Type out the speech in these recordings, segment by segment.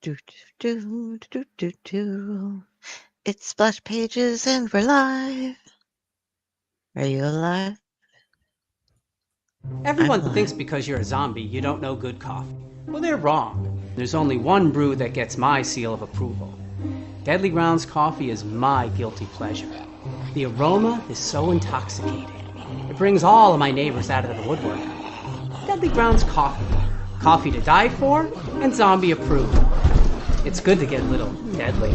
Do, do, do, do, do. It's Splash Pages and we're live. Are you alive? Everyone thinks because you're a zombie, you don't know good coffee. Well, they're wrong. There's only one brew that gets my seal of approval. Deadly Grounds coffee is my guilty pleasure. The aroma is so intoxicating. It brings all of my neighbors out of the woodwork. Deadly Grounds coffee. Coffee to die for and zombie approved. It's good to get a little deadly.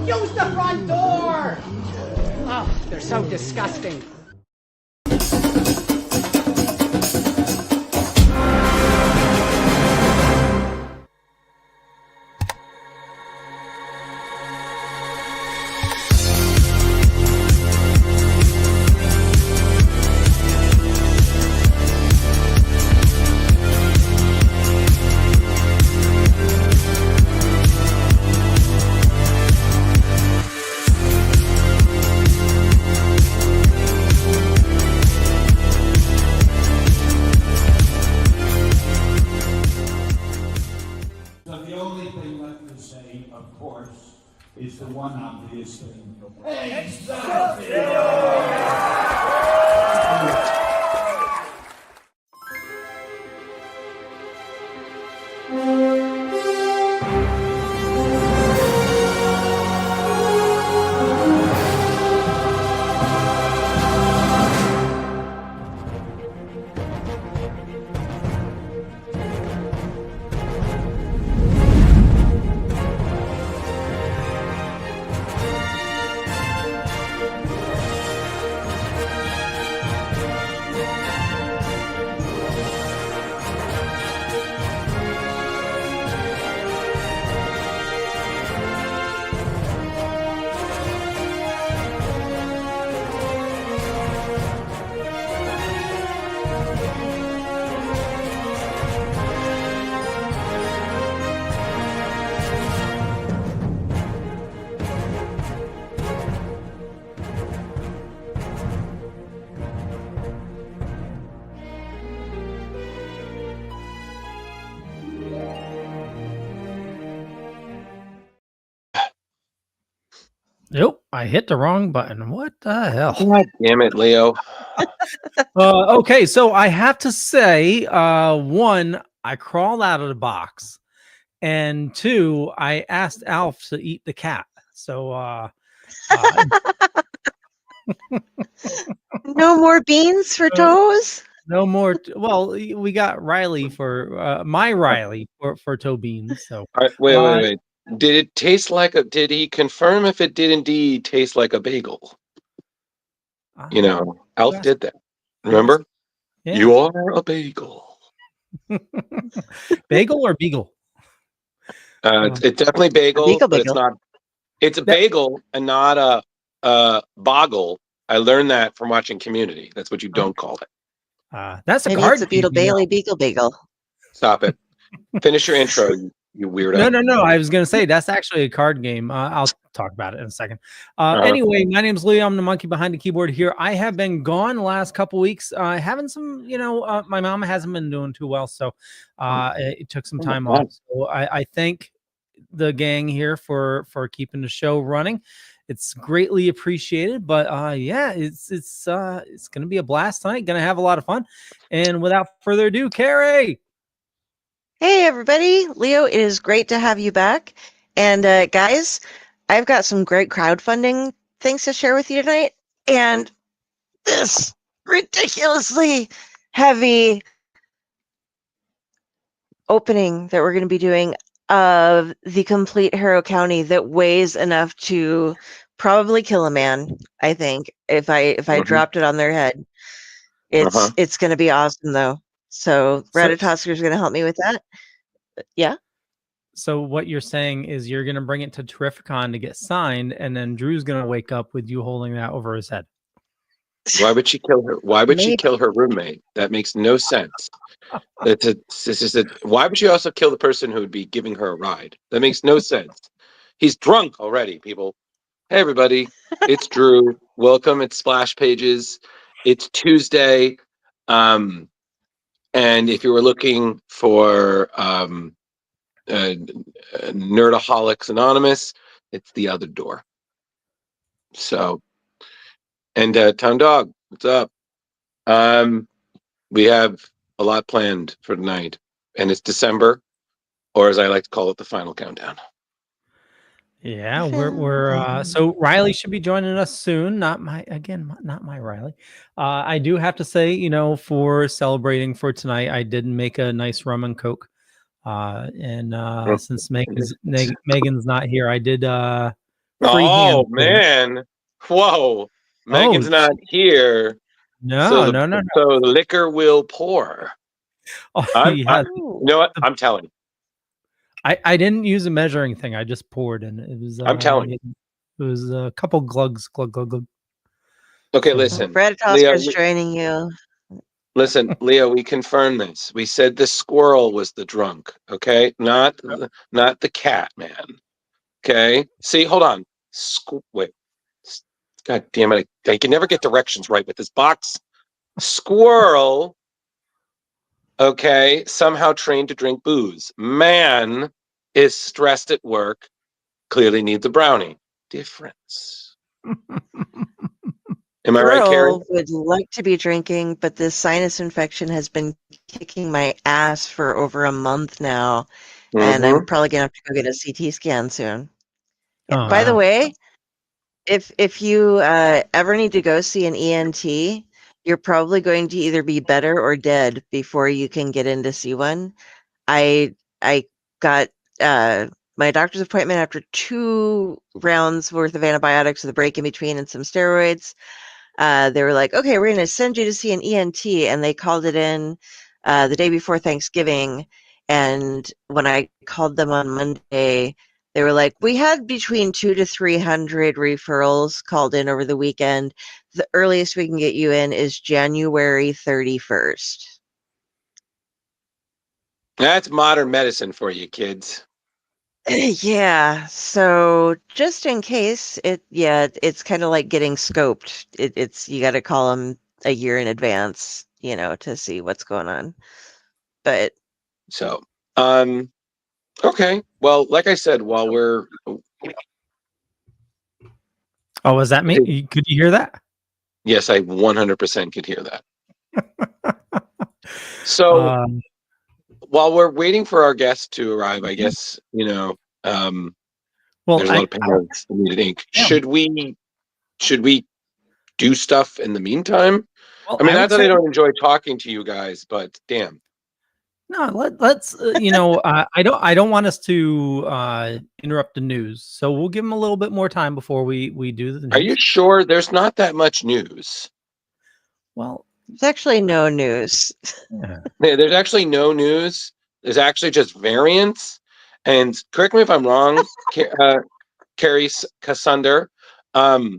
Use the front door! Oh, they're so disgusting. Is the one obvious thing. Nope, I hit the wrong button. What the hell? God damn it, Leo. Okay, so I have to say, one, I crawled out of the box, and two, I asked Alf to eat the cat. So, No more beans for toes? no more. Well, we got Reilly for my Reilly for toe beans. So, All right, wait. Did it taste like a? Did he confirm if it did indeed taste like a bagel? You know, Alf did that. Remember? Yeah. You are a bagel. Bagel or beagle? It's definitely bagel, but it's not. It's a bagel and not a boggle. I learned that from watching Community. That's what you don't call it. That's a Maybe card. It's a Beetle Bailey Beagle Bagel. Stop it. Finish your intro, you weirdo. No. I was going to say that's actually a card game. I'll talk about it in a second. Anyway, my name's Leo. I'm the monkey behind the keyboard here. I have been gone the last couple weeks. Having some, my mom hasn't been doing too well, so it took some time off. So I thank the gang here for keeping the show running. It's greatly appreciated. But yeah, it's going to be a blast tonight. Going to have a lot of fun. And without further ado, Carrie. Hey, everybody. Leo, it is great to have you back. And guys, I've got some great crowdfunding things to share with you tonight. And this ridiculously heavy opening that we're going to be doing of the complete Harrow County that weighs enough to probably kill a man, I think, if I dropped it on their head. It's going to be awesome, though. So Ratatosker is going to help me with that. Yeah. So what you're saying is you're going to bring it to Terrificon to get signed, and then Drew's going to wake up with you holding that over his head. Why would she kill her? Why would she kill her roommate? That makes no sense. Why would she also kill the person who would be giving her a ride? That makes no sense. He's drunk already, people. Hey, everybody. It's Drew. Welcome. It's Splash Pages. It's Tuesday. And if you were looking for Nerdaholics Anonymous, it's the other door. So, and Town Dog, what's up? We have a lot planned for tonight, and it's December, or as I like to call it, the final countdown. Yeah, we're so Reilly should be joining us soon. Not my Reilly. I do have to say, you know, for celebrating for tonight, I did make a nice rum and coke. And since Megan's not here, I did freehand. Man. Whoa. Megan's not here. No. So the liquor will pour. Oh, you know what? I'm telling you. I didn't use a measuring thing. I just poured, and it was. I'm telling you, it was a couple glugs, glug. Okay, listen. Brad Tosker's joining you. Listen, Leo, we confirmed this. We said the squirrel was the drunk. Okay, not the cat, man. Okay. See, hold on. Wait. God damn it! I can never get directions right with this box. Squirrel. Okay, somehow trained to drink booze. Man is stressed at work, clearly needs a brownie. Difference. Am I right, Carrie? Would like to be drinking, but this sinus infection has been kicking my ass for over a month now, and I'm probably gonna have to go get a CT scan soon. Oh, by the way, if you ever need to go see an ENT, you're probably going to either be better or dead before you can get in to see one. I got my doctor's appointment after 2 rounds worth of antibiotics with a break in between and some steroids. They were like, okay, we're going to send you to see an ENT. And they called it in the day before Thanksgiving. And when I called them on Monday, they were like, we had between 200 to 300 referrals called in over the weekend. The earliest we can get you in is January 31st. That's modern medicine for you, kids. Yeah, so just in case, it's kind of like getting scoped. It's you got to call them a year in advance, you know, to see what's going on. But so, okay. Well, like I said, while we're was that me? Could you hear that? Yes, I 100% could hear that. So, while we're waiting for our guest to arrive, I guess, you know, there's a lot of parents that needed ink. Yeah. Should we do stuff in the meantime? Well, I mean, not that I don't enjoy talking to you guys, but damn. No, let's you know, I don't want us to interrupt the news, so we'll give them a little bit more time before we do the news. Are you sure there's not that much news? Well, there's actually no news. Yeah, there's actually no news. There's actually just variants. And correct me if I'm wrong, Carrie Cassunder. Mahalo.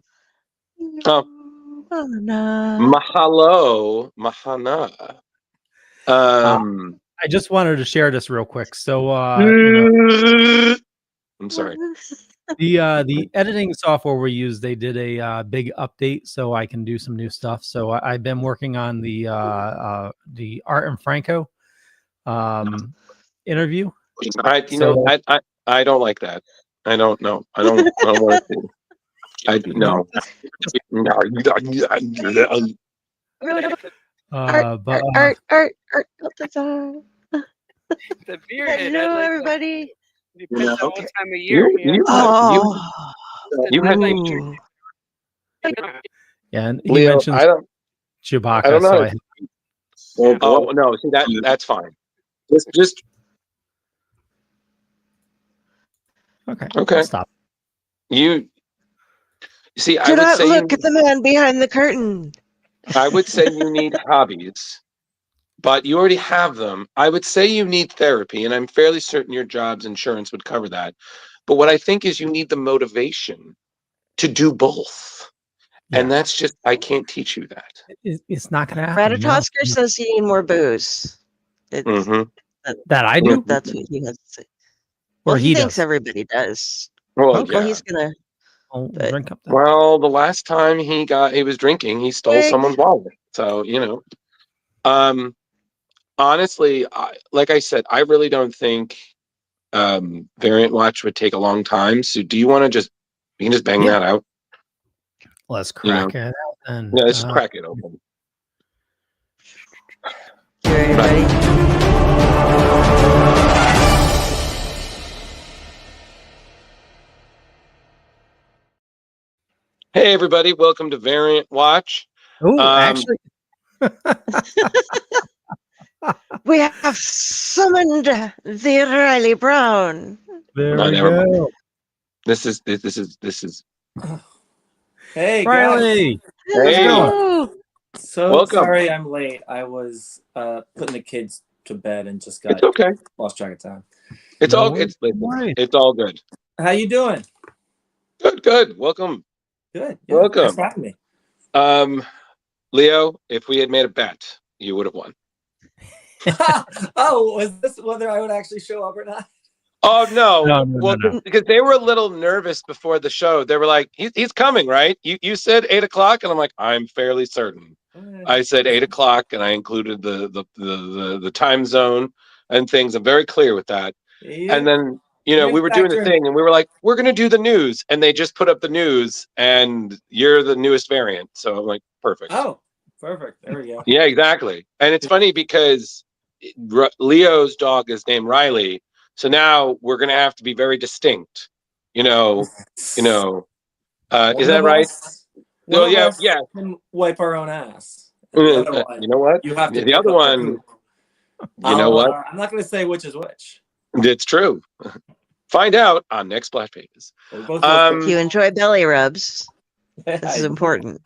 I just wanted to share this real quick. So you know, I'm sorry. The editing software we use, they did a big update, so I can do some new stuff. So I've been working on the Art and Franco interview. I don't like that. I don't know. I don't want to. I no. Art. The beer head. Hello, everybody. Depends on what time of year. Yeah, and he mentions Chewbacca. I don't know. Oh no, see that's fine. Just okay. Okay. Stop. You see, do not look at the man behind the curtain. I would say you need hobbies, but you already have them. I would say you need therapy, and I'm fairly certain your job's insurance would cover that. But what I think is you need the motivation to do both. Yeah. And that's just, I can't teach you that. It's not going to happen. Ratatosker says you need more booze. That I do? That's what he has to say. Well, he thinks everybody does. Well, yeah. He's going to. Drink up. Well, the last time he was drinking, he stole someone's wallet. So, you know. honestly, like I said, I really don't think variant watch would take a long time. So do you want to just, you can just bang that out? Let's You know? crack it out then. Yeah, let's just crack it open. You ready? Hey everybody, welcome to Variant Watch. Oh, actually, We have summoned the Reilly Brown. there No, we never mind. go. This is Hey, guys. Riley, Hey. Hello. So Welcome. sorry I'm late. I was putting the kids to bed and just got It's okay. lost track of time. It's No all worries, it's no worries. it's all good. How you doing? Good. Welcome. Good. Welcome. Thanks for having me. Leo, if we had made a bet, you would have won. Oh, was this whether I would actually show up or not? Oh no. No, Well, no. because they were a little nervous before the show. They were like, he's coming, right? You said 8:00, and I'm like, I'm fairly certain. I said 8:00, and I included the time zone and things. I'm very clear with that. And then we were doing the thing, and we were like, we're gonna do the news, and they just put up the news, and you're the newest variant. So I'm like, perfect. Oh, perfect. There we go. Yeah, exactly. And it's funny because Leo's dog is named Reilly, so now we're gonna have to be very distinct. Is that right? Well, yeah. Can wipe our own ass. You know what? You have to. The other one. You know what? I'm not going to say which is which. It's true. Find out on next Splash Pages. If you enjoy belly rubs, this is important.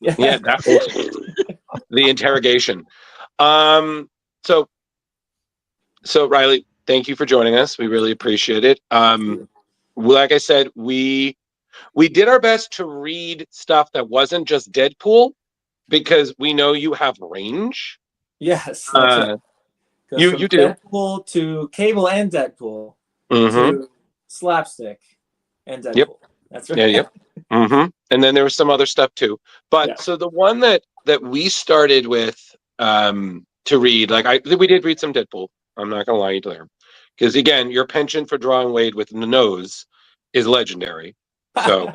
Yeah, the interrogation. So Reilly, thank you for joining us. We really appreciate it. Like I said, we did our best to read stuff that wasn't just Deadpool because we know you have range. Yes, that's right. You do. Deadpool to Cable and Deadpool to Slapstick and Deadpool. Yep. That's right. Yeah. Yep. And then there was some other stuff too. But so the one that we started with to read, we did read some Deadpool. I'm not gonna lie to you there, because again, your penchant for drawing Wade with the nose is legendary. So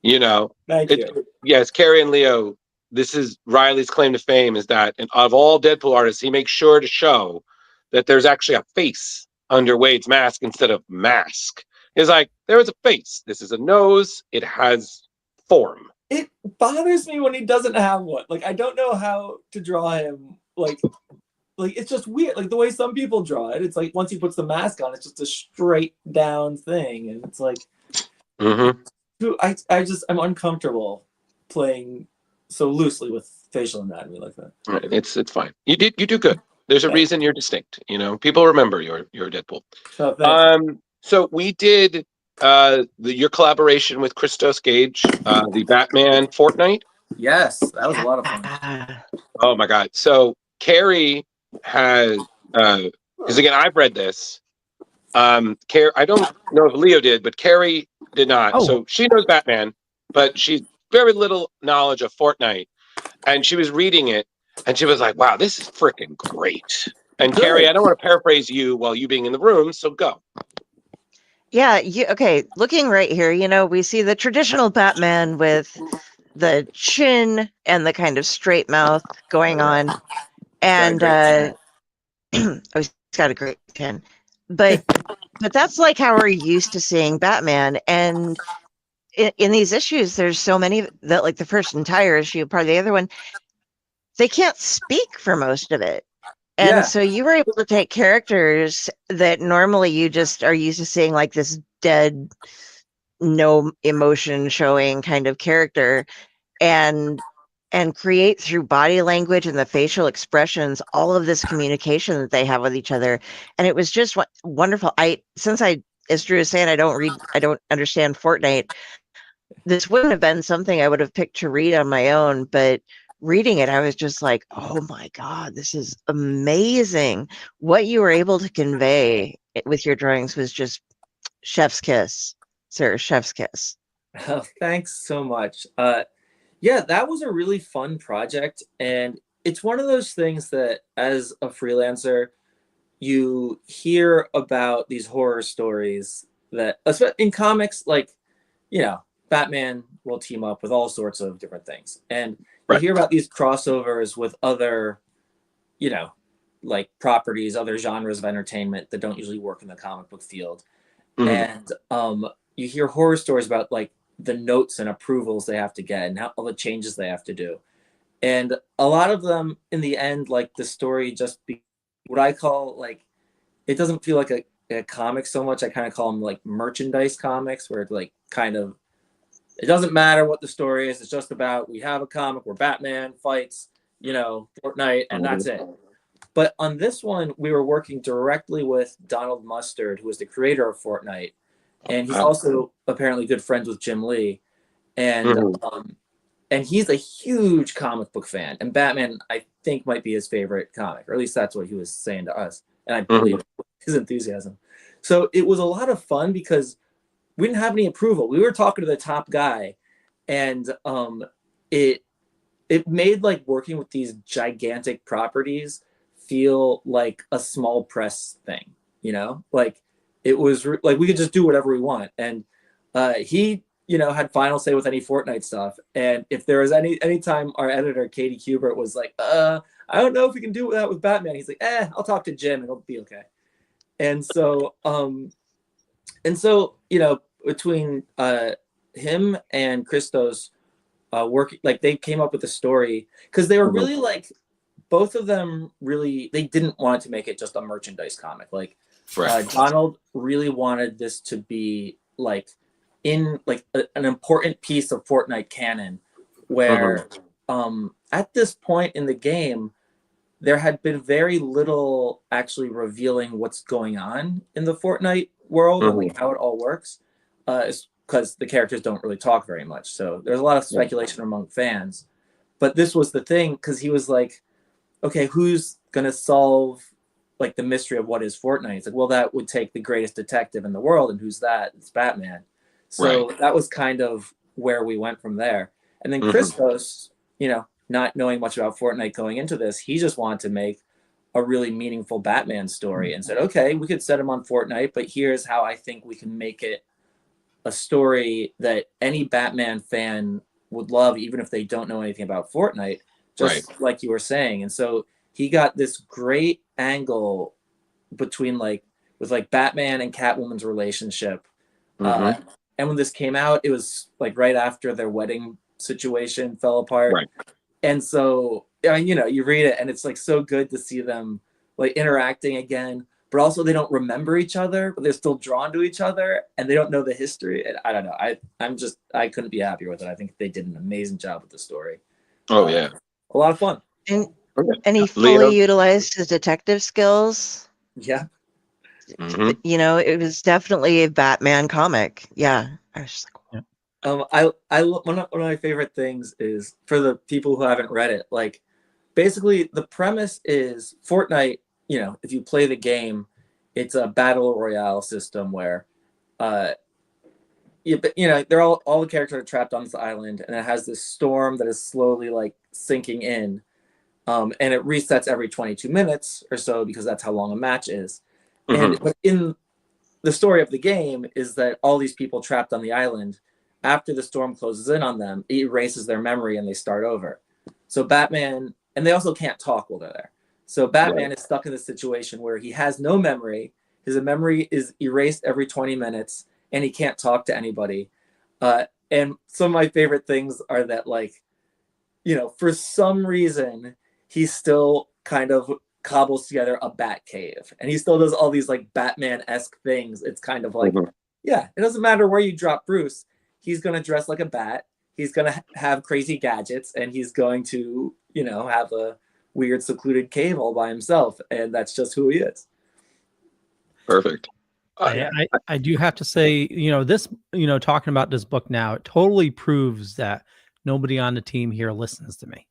Thank you. Yes, Carrie and Leo. This is Riley's claim to fame, is that of all Deadpool artists, he makes sure to show that there's actually a face under Wade's mask instead of mask. It's like, there is a face. This is a nose. It has form. It bothers me when he doesn't have one. Like, I don't know how to draw him. Like it's just weird. Like the way some people draw it, it's like once he puts the mask on, it's just a straight down thing, and it's like, I'm uncomfortable playing so loosely with facial anatomy like that. Right. It's fine. You do good. There's a reason you're distinct. People remember you're Deadpool. So we did your collaboration with Christos Gage, the Batman Fortnite. Yes, that was a lot of fun. Oh my God. So Carrie has, because again, I've read this. I don't know if Leo did, but Carrie did not. Oh. So she knows Batman, but she's very little knowledge of Fortnite. And she was reading it, and she was like, wow, this is freaking great. And Good. Carrie, I don't want to paraphrase you while you being in the room, so go. Yeah, okay. Looking right here, we see the traditional Batman with the chin and the kind of straight mouth going on. And he's got a great chin. But that's like how we're used to seeing Batman. And in these issues, there's so many that, like the first entire issue, part of the other one, they can't speak for most of it. And so you were able to take characters that normally you just are used to seeing, like this dead, no emotion showing kind of character, and create through body language and the facial expressions all of this communication that they have with each other. And it was just wonderful. As Drew is saying, I don't understand Fortnite. This wouldn't have been something I would have picked to read on my own, but reading it, I was just like, oh my God, this is amazing. What you were able to convey with your drawings was just chef's kiss, sir, chef's kiss. Oh, thanks so much. That was a really fun project, and it's one of those things that as a freelancer, you hear about these horror stories that in comics, like, you know, Batman will team up with all sorts of different things. And you Right. hear about these crossovers with other, you know, like properties, other genres of entertainment that don't usually work in the comic book field. Mhm. And you hear horror stories about like the notes and approvals they have to get and how all the changes they have to do. And a lot of them in the end, like the story just be what I call like, it doesn't feel like a comic so much. I kind of call them like merchandise comics, where it's like kind of, it doesn't matter what the story is. It's just about, we have a comic where Batman fights, you know, Fortnite, and that's it. But on this one, we were working directly with Donald Mustard, who is the creator of Fortnite, and he's also apparently good friends with Jim Lee, and and he's a huge comic book fan. And Batman, I think, might be his favorite comic, or at least that's what he was saying to us, and I believe his enthusiasm. So it was a lot of fun because we didn't have any approval. We were talking to the top guy, and it made like working with these gigantic properties feel like a small press thing, you know, like it was like we could just do whatever we want. And he, you know, had final say with any Fortnite stuff. And if there was anytime our editor Katie Kubert was like, I don't know if we can do that with Batman, he's like, I'll talk to Jim and it'll be okay. And so you know, between him and Christos working, like they came up with a story because they were really like, both of them really, they didn't want to make it just a merchandise comic. Like Donald really wanted this to be like in like an important piece of Fortnite canon, where at this point in the game, there had been very little actually revealing what's going on in the Fortnite world and like how it all works, because the characters don't really talk very much. So there's a lot of speculation among fans. But this was the thing, because he was like, okay, who's gonna solve like the mystery of what is Fortnite? It's like, well, that would take the greatest detective in the world, and who's that? It's Batman. So that was kind of where we went from there. And then Christos, you know, not knowing much about Fortnite going into this, he just wanted to make a really meaningful Batman story and said, okay, we could set him on Fortnite, but here's how I think we can make it a story that any Batman fan would love, even if they don't know anything about Fortnite, just like you were saying. And so he got this great angle between like, with like Batman and Catwoman's relationship. And when this came out, it was like right after their wedding situation fell apart. And so, I mean, you know, you read it and it's like so good to see them like interacting again, but also they don't remember each other, but they're still drawn to each other and they don't know the history. And I don't know. I couldn't be happier with it. I think they did an amazing job with the story. Oh yeah. A lot of fun. And he fully utilized his detective skills. Yeah. You know, it was definitely a Batman comic. Yeah. I was just like, one of my favorite things is, for the people who haven't read it, like basically the premise is Fortnite, you know, if you play the game, it's a battle royale system where you know, they're all the characters are trapped on this island, and it has this storm that is slowly like sinking in, and it resets every 22 minutes or so because that's how long a match is. But in the story of the game is that all these people trapped on the island, after the storm closes in on them, it erases their memory and they start over. So Batman, and they also can't talk while they're there. So Batman is stuck in this situation where he has no memory. His memory is erased every 20 minutes and he can't talk to anybody. And some of my favorite things are that, like, you know, for some reason, he still kind of cobbles together a bat cave and he still does all these like Batman-esque things. It's kind of like, yeah, it doesn't matter where you drop Bruce. He's going to dress like a bat. He's going to have crazy gadgets and he's going to, you know, have a weird secluded cave all by himself. And that's just who he is. Perfect. I do have to say, you know, this, you know, talking about this book now, it totally proves that nobody on the team here listens to me.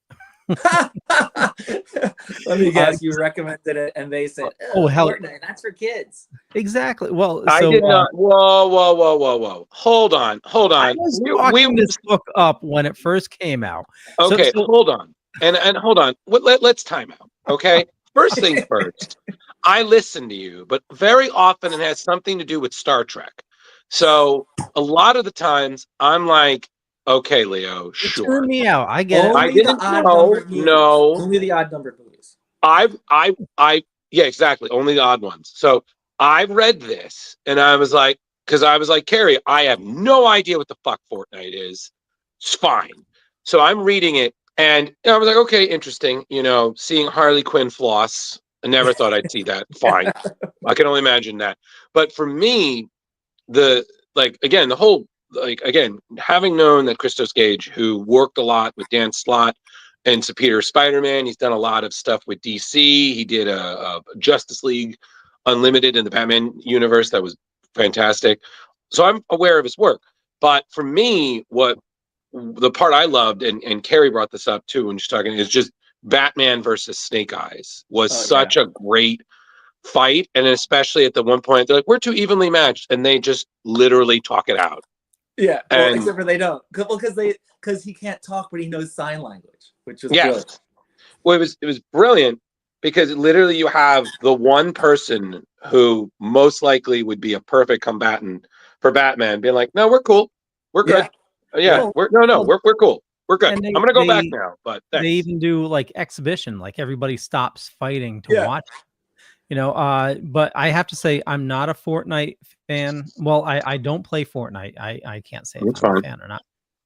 Let me guess, you recommended it and they said, oh hell, Fortnite, that's for kids. Exactly. Well, I did not. Whoa. Hold on. I was talking this book up when it first came out. Okay, hold on. and hold on, let's time out, okay? First things first. I listen to you, but very often it has something to do with Star Trek. So a lot of the times I'm like, okay, Leo, You sure. tune me out. I get it. I Only the didn't odd know. numbered movies. No, Only the odd numbered movies. yeah, exactly. Only the odd ones. So I read this and I was like, because I was like, Carrie, I have no idea what the fuck Fortnite is. It's fine. So I'm reading it and I was like, okay, interesting. You know, seeing Harley Quinn floss. I never thought I'd see that. Fine. I can only imagine that. But for me, the again, the whole having known that Christos Gage, who worked a lot with Dan Slott and Superior Spider-Man, he's done a lot of stuff with DC. He did a Justice League Unlimited in the Batman universe that was fantastic. So I'm aware of his work. But for me, what the part I loved, and Carrie brought this up too when she's talking, is just Batman versus Snake Eyes was such a great fight, and especially at the one point they're like, we're too evenly matched, and they just literally talk it out. Yeah, well, except for they don't. Well, because he can't talk, but he knows sign language, which is brilliant. Well, it was brilliant because literally you have the one person who most likely would be a perfect combatant for Batman being like, no, we're cool, we're good. We're cool, we're good. I'm gonna go back now, but thanks. They even do like exhibition, like everybody stops fighting to watch. You know, but I have to say I'm not a Fortnite fan. Well, I don't play Fortnite. I can't say if I'm a fan or not.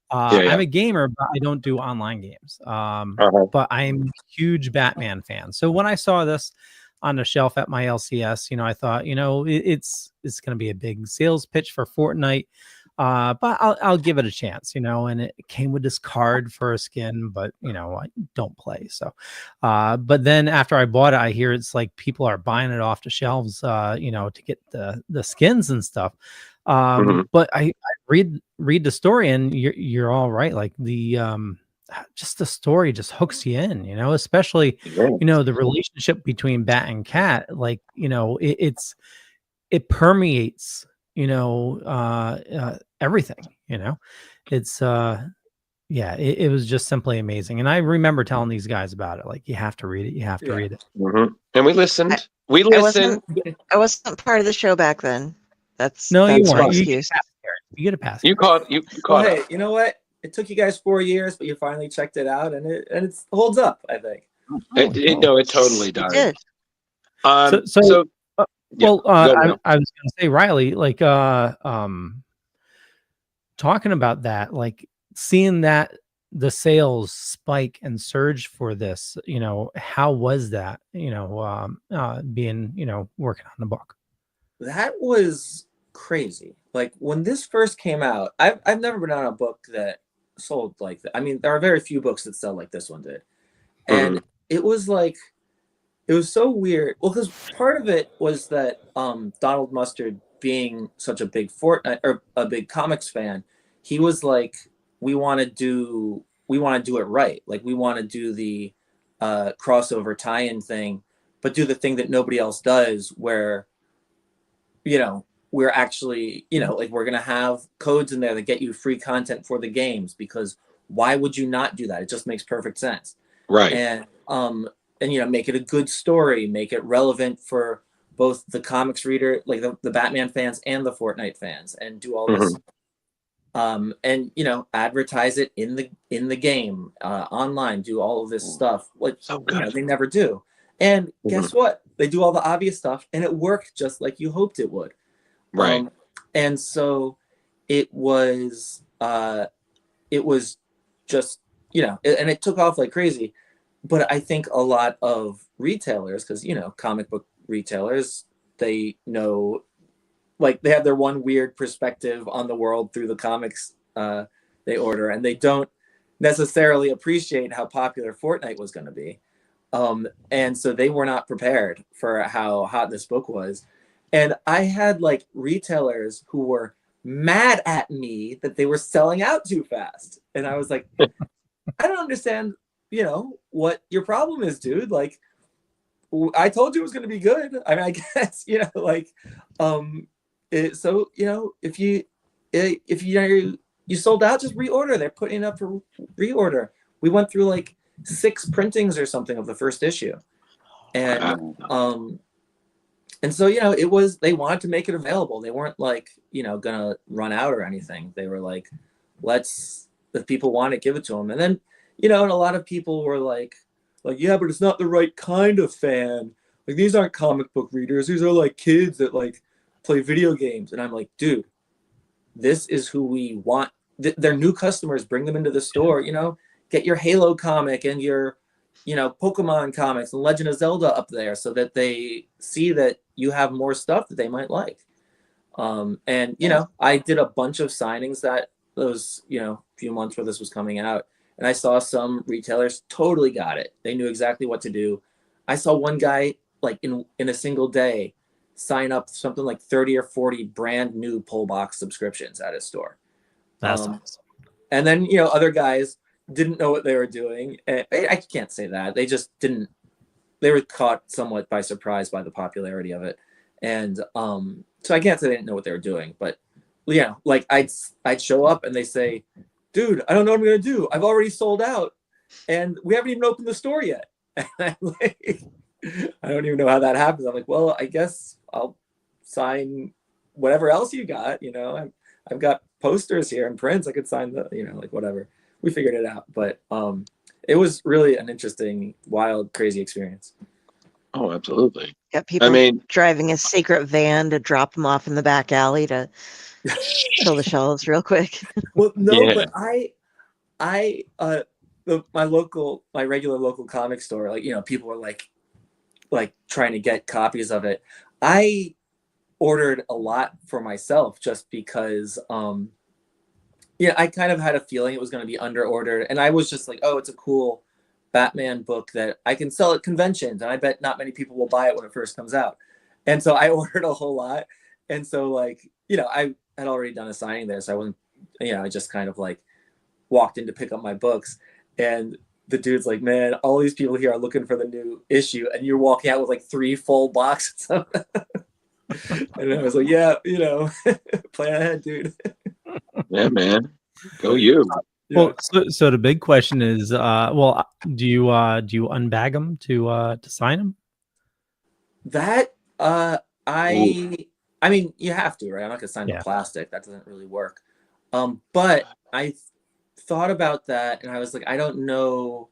I'm a gamer, but I don't do online games. But I'm a huge Batman fan. So when I saw this on the shelf at my LCS, you know, I thought, you know, it's going to be a big sales pitch for Fortnite. But I'll give it a chance, you know, and it came with this card for a skin, but you know, I don't play. So, but then after I bought it, I hear it's like people are buying it off the shelves, you know, to get the skins and stuff. But I read the story and you're all right. Like just the story just hooks you in, you know, especially, you know, the relationship between Bat and Cat, like, you know, it permeates, you know, everything, you know, it's, it was just simply amazing. And I remember telling these guys about it. Like, you have to read it. You have to read it. And we listened. I wasn't part of the show back then. That's you weren't. my excuse. You get a pass. You caught well, hey, you know what? It took you guys 4 years, but you finally checked it out, and it holds up, I think. It totally does. It did. I was going to say, Reilly, like, talking about that, like seeing that the sales spike and surge for this, you know, how was that, you know, being, you know, working on the book? That was crazy. Like when this first came out, I've never been on a book that sold like that. I mean, there are very few books that sell like this one did. And it was like, it was so weird. Well, because part of it was that Donald Mustard, being such a big Fortnite or a big comics fan, he was like, we want to do it right. Like we want to do the crossover tie-in thing, but do the thing that nobody else does, where, you know, we're actually, you know, like we're going to have codes in there that get you free content for the games, because why would you not do that? It just makes perfect sense. Right. And you know, make it a good story, make it relevant for both the comics reader, like the Batman fans and the Fortnite fans, and do all this. And you know, advertise it in the game, online, do all of this stuff. Like, you know, they never do. And guess what? They do all the obvious stuff, and it worked just like you hoped it would. Right. And so it was just, you know, and it took off like crazy. But I think a lot of retailers, because, you know, comic book retailers, they know, like, they have their one weird perspective on the world through the comics they order, and they don't necessarily appreciate how popular Fortnite was going to be. And so they were not prepared for how hot this book was. And I had like retailers who were mad at me that they were selling out too fast. And I was like, I don't understand, you know, what your problem is, dude. Like, I told you it was going to be good. I mean, I guess, you know, like, so, you know, if you sold out, just reorder. They're putting it up for reorder. We went through like 6 printings or something of the first issue. And so, you know, it was, they wanted to make it available. They weren't like, you know, gonna run out or anything. They were like, if people want it, give it to them. And then, you know, and a lot of people were like, yeah, but it's not the right kind of fan. Like, these aren't comic book readers. These are like kids that like play video games. And I'm like, dude, this is who we want. They're new customers. Bring them into the store, you know, get your Halo comic and your, you know, Pokemon comics and Legend of Zelda up there so that they see that you have more stuff that they might like. And, you know, I did a bunch of signings those, you know, few months where this was coming out. And I saw some retailers totally got it. They knew exactly what to do. I saw one guy like in a single day sign up something like 30 or 40 brand new pull box subscriptions at his store. That's awesome. And then, you know, other guys didn't know what they were doing. I can't say that. They just didn't. They were caught somewhat by surprise by the popularity of it. And so I can't say they didn't know what they were doing. But, yeah, like I'd show up and they say, dude, I don't know what I'm going to do. I've already sold out. And we haven't even opened the store yet. And I'm like, I don't even know how that happens. I'm like, well, I guess I'll sign whatever else you got. You know, I've got posters here and prints. I could sign the, you know, like whatever. We figured it out. But it was really an interesting, wild, crazy experience. Oh, absolutely. Got people driving a secret van to drop them off in the back alley to fill the shelves real quick. Well, no, but my regular local comic store, like, you know, people were like trying to get copies of it. I ordered a lot for myself just because, yeah, I kind of had a feeling it was going to be under ordered, and I was just like, oh, it's a cool Batman book that I can sell at conventions, and I bet not many people will buy it when it first comes out. And so I ordered a whole lot. And so, like, you know, I had already done a signing there, so I wasn't, you know, I just kind of like walked in to pick up my books, and the dude's like, man, all these people here are looking for the new issue, and you're walking out with like 3 full boxes of and I was like, yeah, you know, plan ahead, dude. Yeah, man. Go you. Yeah. Well, so the big question is, well, do you unbag them to sign them? That I mean, you have to, right? I'm not gonna sign the plastic. That doesn't really work. But I thought about that, and I was like, I don't know,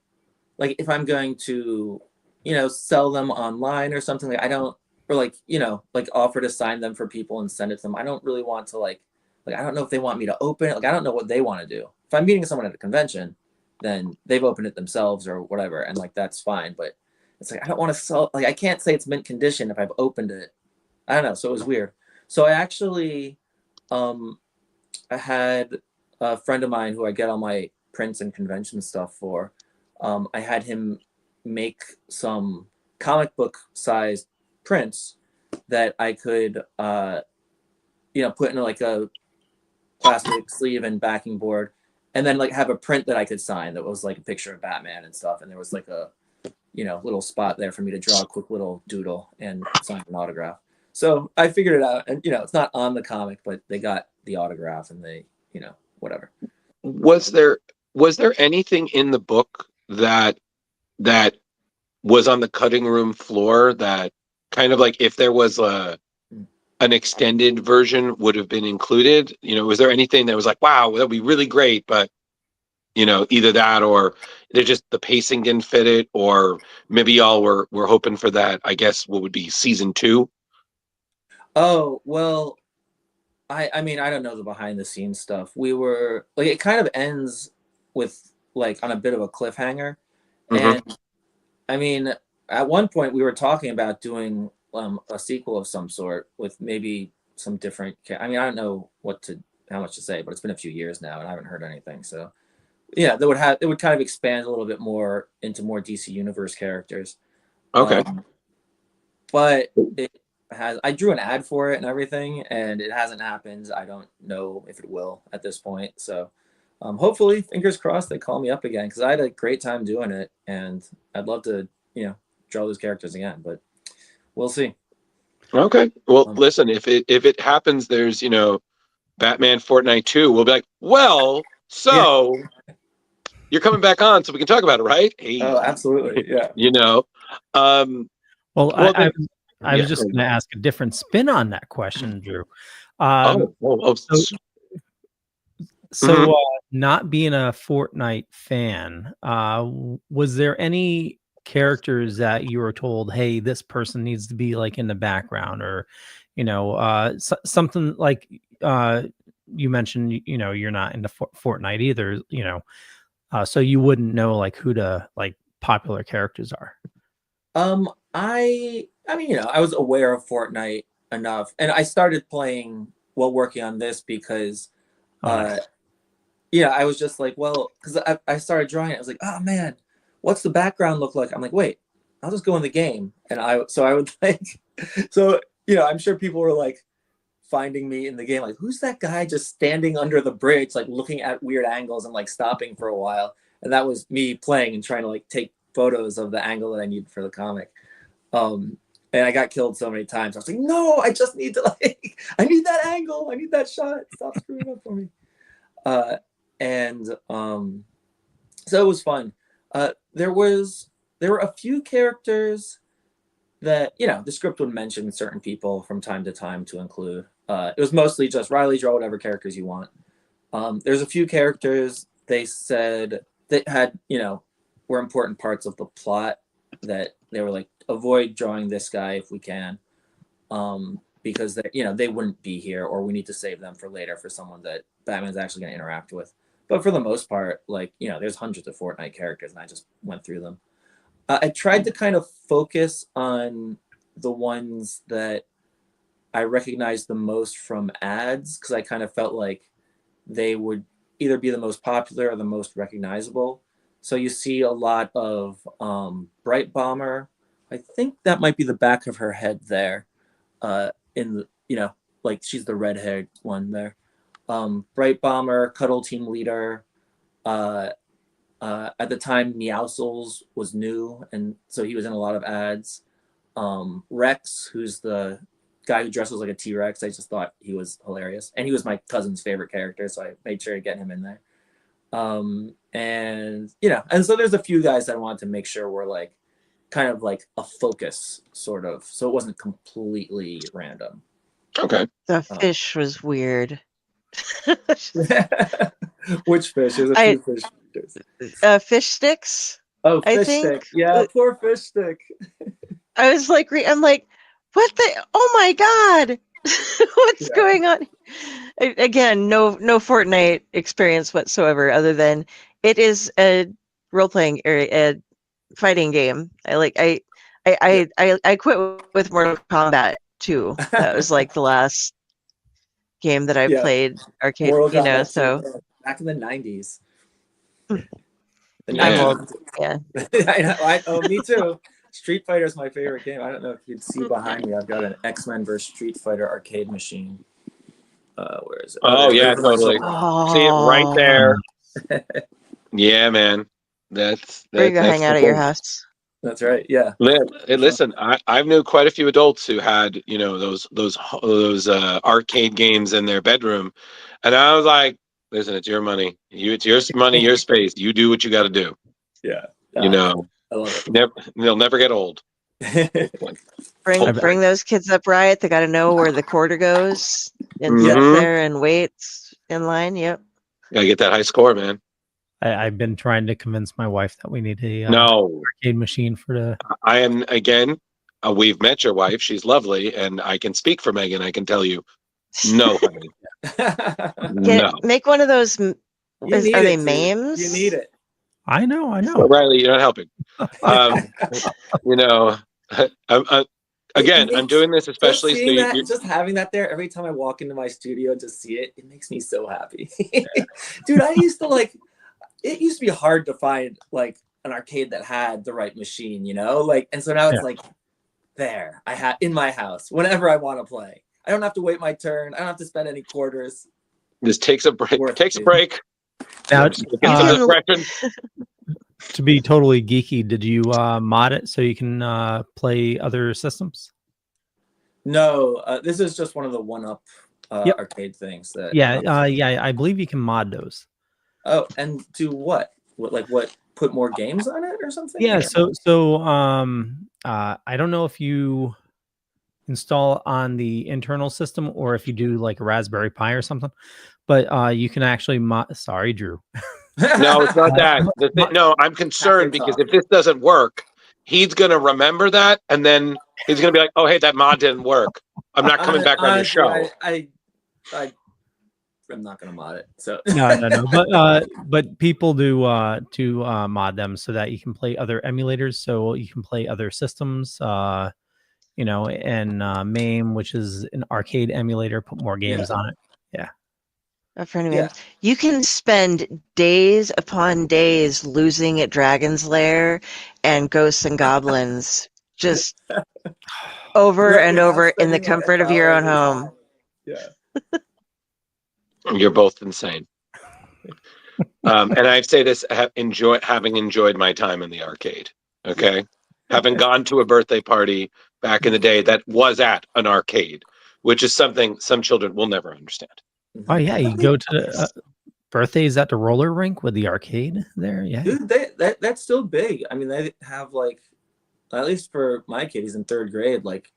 like, if I'm going to, you know, sell them online or something. Like, I don't, or like, you know, like offer to sign them for people and send it to them. I don't really want to like I don't know if they want me to open it. Like, I don't know what they want to do. If I'm meeting someone at a convention, then they've opened it themselves or whatever, and like that's fine. But it's like, I don't want to sell, like, I can't say it's mint condition if I've opened it. I don't know. So it was weird. So I actually, I had a friend of mine who I get all my prints and convention stuff for. I had him make some comic book sized prints that I could, you know, put in like a plastic sleeve and backing board, and then like have a print that I could sign that was like a picture of Batman and stuff. And there was like a, you know, little spot there for me to draw a quick little doodle and sign an autograph. So I figured it out, and, you know, it's not on the comic, but they got the autograph and they, you know, whatever. Was there anything in the book that was on the cutting room floor that kind of like, if there was an extended version, would have been included? You know, was there anything that was like, wow, that'd be really great, but, you know, either that or they just, the pacing didn't fit it, or maybe y'all were hoping for that, I guess, what would be season 2? Oh, well, I mean, I don't know the behind the scenes stuff. We were like, it kind of ends with like on a bit of a cliffhanger. And I mean, at one point we were talking about doing a sequel of some sort with maybe some different, I mean, I don't know how much to say, but it's been a few years now and I haven't heard anything. So yeah, it would kind of expand a little bit more into more DC Universe characters. Okay. But I drew an ad for it and everything, and it hasn't happened. I don't know if it will at this point. So hopefully, fingers crossed, they call me up again, because I had a great time doing it, and I'd love to, you know, draw those characters again. But we'll see. Okay. Well, listen, if it happens, there's, you know, Batman Fortnite 2, we'll be like, well, so you're coming back on, so we can talk about it, right? Hey, Oh, absolutely. Yeah. you know. Well, Well, I then, I yeah. was just going to ask a different spin on that question, Drew. So, So, not being a Fortnite fan, was there any characters that you were told, "Hey, this person needs to be like in the background," or, something like you mentioned, you're not into Fortnite either, so you wouldn't know like who to like popular characters are. I mean, I was aware of Fortnite enough, and I started playing while working on this because, Nice. I was just like, well, because I started drawing it. I was like, oh man, what's the background look like? I'm like, wait, I'll just go in the game, and I would like, I'm sure people were like finding me in the game, like, who's that guy just standing under the bridge, like looking at weird angles and like stopping for a while, and that was me playing and trying to like take photos of the angle that I needed for the comic. And I got killed so many times. I was like, no, I just need to I need that angle. I need that shot. Stop screwing up for me. So it was fun. There were a few characters that, the script would mention certain people from time to time to include. It was mostly just Reilly, draw whatever characters you want. There's a few characters they said that had, were important parts of the plot that they were like, avoid drawing this guy if we can, because they wouldn't be here, or we need to save them for later for someone that Batman's actually going to interact with. But for the most part, there's hundreds of Fortnite characters, and I just went through them. I tried to kind of focus on the ones that I recognized the most from ads, because I kind of felt like they would either be the most popular or the most recognizable. So you see a lot of Bright Bomber. I think that might be the back of her head there. She's the red-haired one there. Bright Bomber, Cuddle Team Leader. At the time, Meowscles was new, and so he was in a lot of ads. Rex, who's the guy who dresses like a T-Rex, I just thought he was hilarious. And he was my cousin's favorite character, so I made sure to get him in there. And so there's a few guys that I wanted to make sure were like kind of like a focus, sort of, so it wasn't completely random. Okay. The fish was weird. Which fish? There's a few fish. Fish sticks. Oh, I fish think. stick. Yeah, poor fish stick. I was like, I'm like, what the? Oh my god, what's going on? Again, no Fortnite experience whatsoever, other than it is a role playing or a fighting game. I quit with Mortal Kombat 2. That was like the last game that I played arcade. Mortal Kombat so 2, back in the 90s. Yeah. I know. Me too. Street Fighter is my favorite game. I don't know if you'd see behind me. I've got an X-Men versus Street Fighter arcade machine. Where is it? Oh yeah, totally. See it right there. Yeah, man. That's where you go hang out at your house. That's right. Yeah. Listen, I've knew quite a few adults who had those arcade games in their bedroom, and I was like, listen, it's your money. It's your money, your space. You do what you got to do. Yeah. I love it. They'll never get old. Bring those kids up right. They got to know where the quarter goes and sit there and wait in line. Yep. Gotta get that high score, man. I've been trying to convince my wife that we need a arcade machine for the. I am again. We've met your wife. She's lovely, and I can speak for Megan. I can tell you, no, honey. No. Make one of those. Are they memes? You need it. I know. Well, Reilly, you're not helping. I'm doing this especially so just having that there every time I walk into my studio to see it. It makes me so happy, dude. It used to be hard to find like an arcade that had the right machine, and so now it's like there. I have in my house whenever I want to play. I don't have to wait my turn. I don't have to spend any quarters. This takes a break. Now, to be totally geeky, did you mod it so you can play other systems? No, this is just one of the one-up arcade things. That I believe you can mod those. Oh, and do what? what put more games on it or something? Yeah. Or? I don't know if you install on the internal system or if you do like a Raspberry Pi or something, but you can actually sorry, Drew. No, it's not that. No, I'm concerned because if this doesn't work, he's gonna remember that, and then he's gonna be like, "Oh, hey, that mod didn't work. I'm not coming back on your show." I'm not gonna mod it. So no. But people do to mod them so that you can play other emulators, so you can play other systems. And MAME, which is an arcade emulator, put more games on it. Yeah. A friend of mine. You can spend days upon days losing at Dragon's Lair and Ghosts and Goblins just over and over in the comfort of your own home. Yeah. You're both insane. And I say this having enjoyed my time in the arcade. Okay. Having gone to a birthday party back in the day that was at an arcade, which is something some children will never understand. Oh yeah, you go to birthdays at the roller rink with the arcade there. Yeah, dude, that's still big. I mean, they have like, at least for my kid, he's in 3rd grade. Like,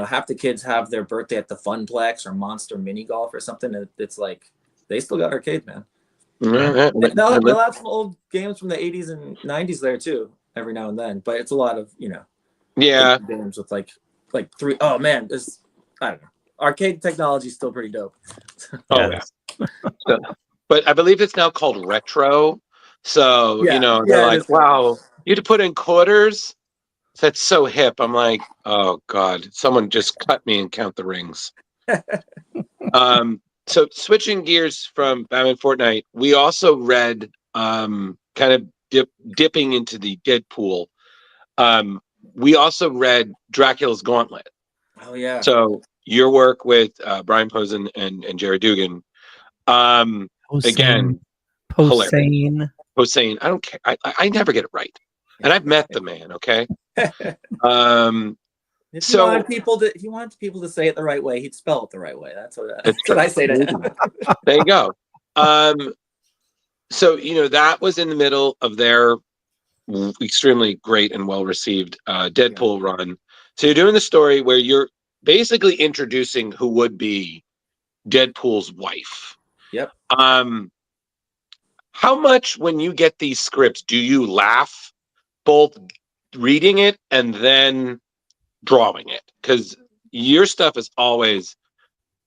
half the kids have their birthday at the Funplex or Monster Mini Golf or something. It's like they still got arcade, man. They'll have some old games from the 80s and 90s there too, every now and then. But it's a lot of games with like 3. Oh man, I don't know. Arcade technology is still pretty dope. Oh yeah. But I believe it's now called retro. So they're like, wow, you had to put in quarters. That's so hip. I'm like, oh god, someone just cut me and count the rings. So switching gears from Batman Fortnite, we also read kind of dipping into the Deadpool. We also read Dracula's Gauntlet. Oh yeah. So your work with Brian Posen and Jerry Dugan. Again, Posehn. I don't care. I never get it right. And I've met the man, okay? If you wanted people to say it the right way, he'd spell it the right way. That's what I say to him. There you go. So that was in the middle of their extremely great and well-received Deadpool run. So you're doing the story where you're basically introducing who would be Deadpool's wife. Yep. How much, when you get these scripts, do you laugh both reading it and then drawing it? Because your stuff is always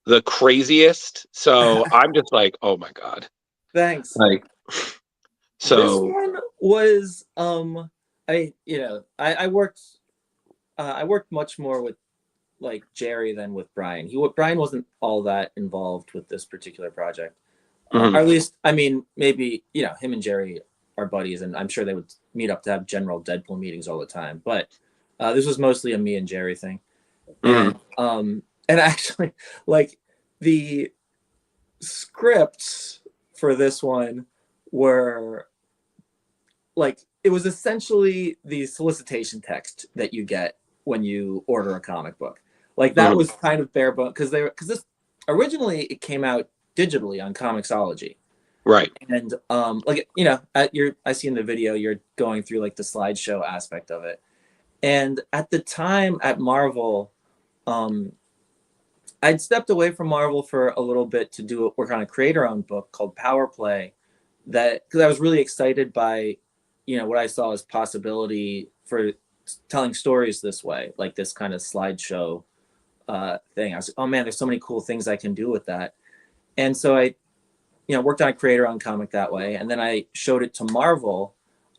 the craziest. So I'm just like, oh my god. Thanks. Like, so this one was I worked much more with like Jerry than with Brian. Brian wasn't all that involved with this particular project. Or at least, I mean, maybe, him and Jerry are buddies, and I'm sure they would meet up to have general Deadpool meetings all the time. But this was mostly a me and Jerry thing. And actually, like, the scripts for this one were like, it was essentially the solicitation text that you get when you order a comic book. Like, that was kind of bare bones, because this originally it came out digitally on Comixology, right? And I see in the video you're going through like the slideshow aspect of it. And at the time at Marvel, I'd stepped away from Marvel for a little bit to work on a creator-owned book called Power Play, because I was really excited by what I saw as possibility for telling stories this way, like this kind of slideshow thing. I was like, oh man, there's so many cool things I can do with that. And so I, worked on a creator-owned comic that way. And then I showed it to Marvel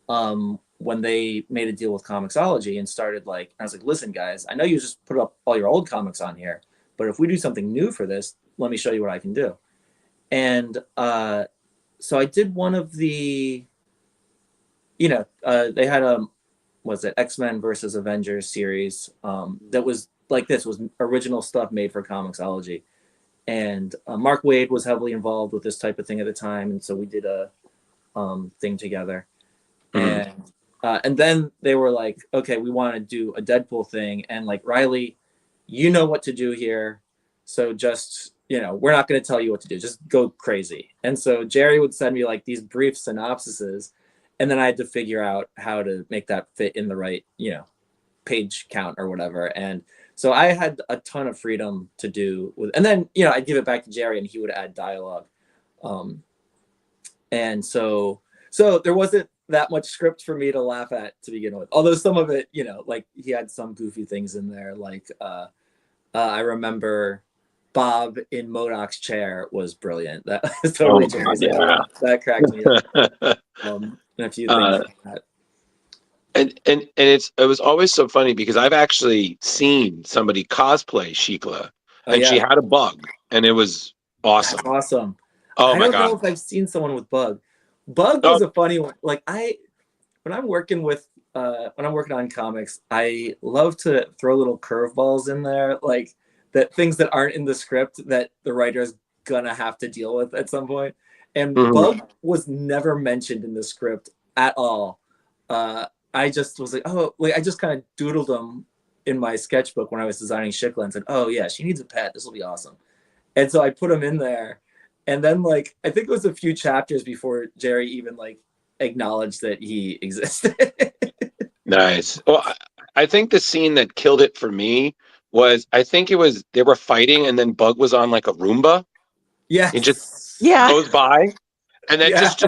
when they made a deal with Comixology and started I was like, listen, guys, I know you just put up all your old comics on here, but if we do something new for this, let me show you what I can do. And so I did one of the, they had X-Men versus Avengers series that was like this, was original stuff made for Comixology. And Mark Waid was heavily involved with this type of thing at the time, and so we did a thing together. And then they were like, okay, we want to do a Deadpool thing, and like, Reilly, you know what to do here, so just we're not going to tell you what to do, just go crazy. And so Jerry would send me like these brief synopsises, and then I had to figure out how to make that fit in the right, page count or whatever. And so I had a ton of freedom to do with, and then, I'd give it back to Jerry and he would add dialogue. And so there wasn't that much script for me to laugh at to begin with. Although some of it, like he had some goofy things in there. Like I remember Bob in MODOK's chair was brilliant. That was totally Jerry's. That cracked me up. And a few things like that. And it was always so funny because I've actually seen somebody cosplay Shikla, and she had a bug, and it was awesome. That's awesome. Oh my God! I don't know if I've seen someone with bug. Bug was a funny one. Like when I'm working on comics, I love to throw little curveballs in there, like that things that aren't in the script that the writer's gonna have to deal with at some point. And Bug was never mentioned in the script at all. I just was like, I just kind of doodled them in my sketchbook when I was designing Shikla and said, oh yeah, she needs a pet. This will be awesome. And so I put him in there. And then I think it was a few chapters before Jerry even acknowledged that he existed. Nice. Well, I think the scene that killed it for me was, I think it was, they were fighting and then Bug was on like a Roomba. Yeah. It just goes by. And then just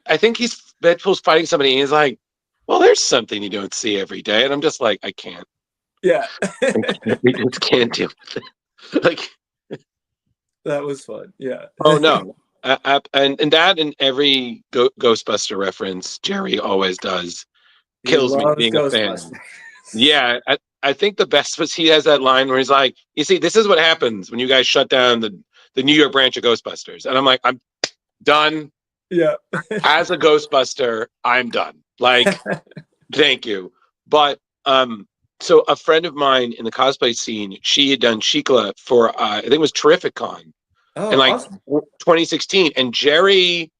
I think Deadpool's fighting somebody and he's like, well, there's something you don't see every day. And I'm just like, I can't. Yeah. We just can't deal with it. That was fun. Yeah. Oh no. And that in every Ghostbuster reference Jerry always does kills me being a fan. Yeah, I think the best was he has that line where he's like, you see, this is what happens when you guys shut down the New York branch of Ghostbusters. And I'm like, I'm done. Yeah. As a Ghostbuster, I'm done. Thank you. But so a friend of mine in the cosplay scene, she had done Shikla for I think it was Terrific Con in awesome. 2016. And Jerry,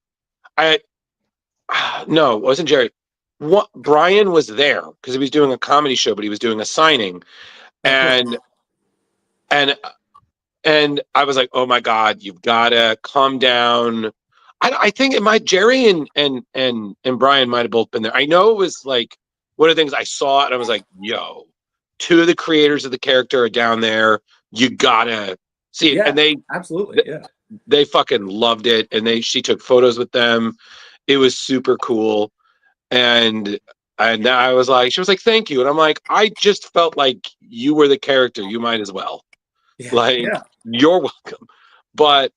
no, it wasn't Jerry. Brian was there because he was doing a comedy show, but he was doing a signing, and I was like, oh my God, you've gotta calm down. I think Jerry and Brian might have both been there. I know it was one of the things I saw and I was like, yo, two of the creators of the character are down there. You gotta see it. Yeah, and they absolutely, they fucking loved it. And she took photos with them. It was super cool. And I was like, she was like, thank you. And I'm like, I just felt like you were the character. You might as well. You're welcome. But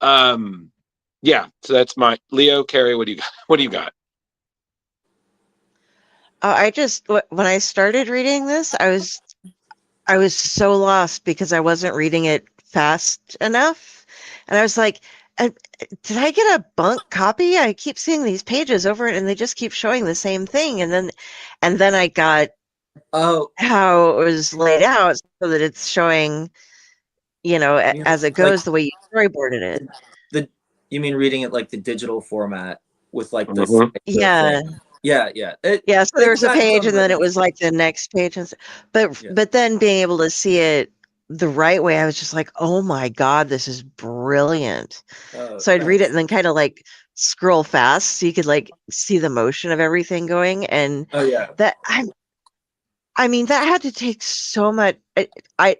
so that's my Leo. Carrie, what do you got? When I started reading this, I was so lost because I wasn't reading it fast enough, and I was like, did I get a bunk copy? I keep seeing these pages over it, and they just keep showing the same thing. And then I got how it was laid out so that it's showing, as it goes, the way you storyboarded it. You mean reading it like the digital format with this? Yeah. So there was a page and then it was like the next page. But then being able to see it the right way, I was just like, oh my God, this is brilliant. So I'd read it and then kind of scroll fast so you could see the motion of everything going. And that that had to take so much. I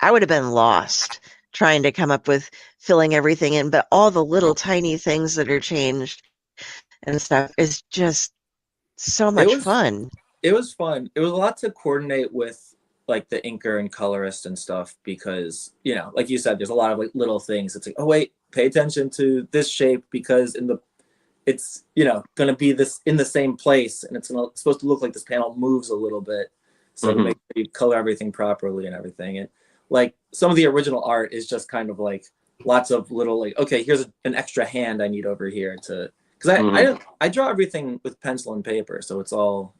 would have been lost trying to come up with filling everything in, but all the little tiny things that are changed and stuff is just so much fun. It was fun. It was a lot to coordinate with the inker and colorist and stuff because, like you said, there's a lot of little things. It's oh wait, pay attention to this shape because it's going to be this in the same place and it's supposed to look like this panel moves a little bit. So to make sure you color everything properly and everything. And some of the original art is just kind of lots of little okay, here's an extra hand I need over here to, because I draw everything with pencil and paper, so it's all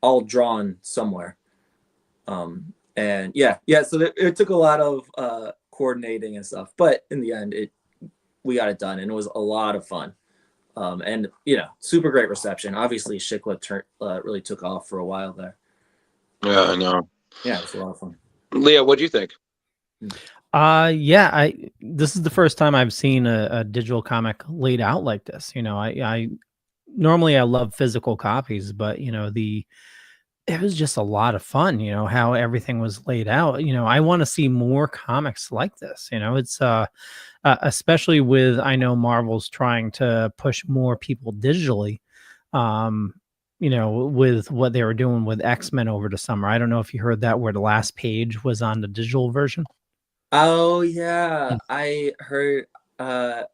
all drawn somewhere. So it took a lot of coordinating and stuff, but in the end we got it done and it was a lot of fun. And super great reception. Obviously Shikla really took off for a while there. Yeah, I know. Yeah, it was a lot of fun. Leah, what do you think? Yeah, this is the first time I've seen a digital comic laid out like this. I normally I love physical copies, but it was just a lot of fun, how everything was laid out. I want to see more comics like this. It's especially with, I know Marvel's trying to push more people digitally. Um, with what they were doing with X-Men over the summer. I don't know if you heard that, where the last page was on the digital version. Oh yeah, I heard that,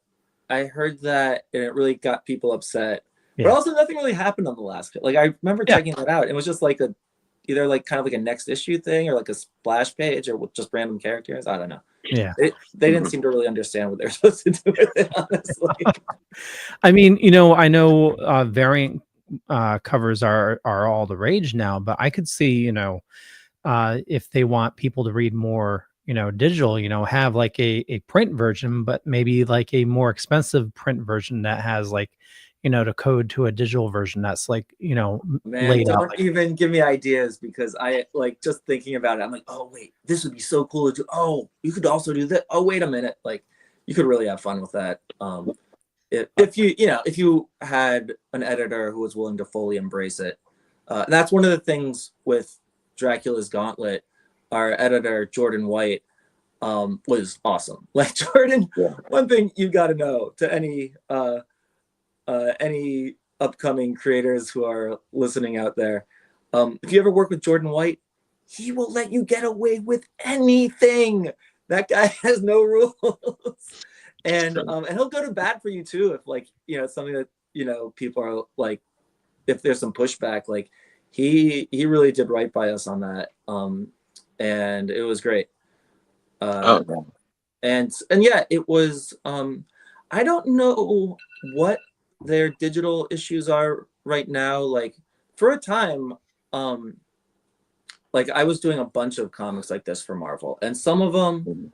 and it really got people upset. But Yeah. also, nothing really happened on the last page. Like, I remember Yeah. checking that out. It was just like either like kind of like a next issue thing, or like a splash page, or with just random characters. I don't know. Yeah. They didn't seem to really understand what they were supposed to do with it, honestly. I mean, I know variant covers are all the rage now, but I could see, if they want people to read more, digital, have like a print version, but maybe like a more expensive print version that has like, the code to a digital version that's like, Man, laid out. don't even give me ideas, because I like just thinking about it. I'm like, oh wait, this would be so cool to do. Oh, you could also do that. Oh, wait a minute. Like, you could really have fun with that. If you had an editor who was willing to fully embrace it. And that's one of the things with Dracula's Gauntlet. Our editor, Jordan White, was awesome. Like, Jordan, one thing you got to know, to any upcoming creators who are listening out there, if you ever work with Jordan White, he will let you get away with anything. That guy has no rules. And he'll go to bat for you too, if like, it's something that, people are like, if there's some pushback. Like, he really did right by us on that. And it was great. And yeah, it was, I don't know what their digital issues are right now. Like, for a time, like, I was doing a bunch of comics like this for Marvel, and some of them,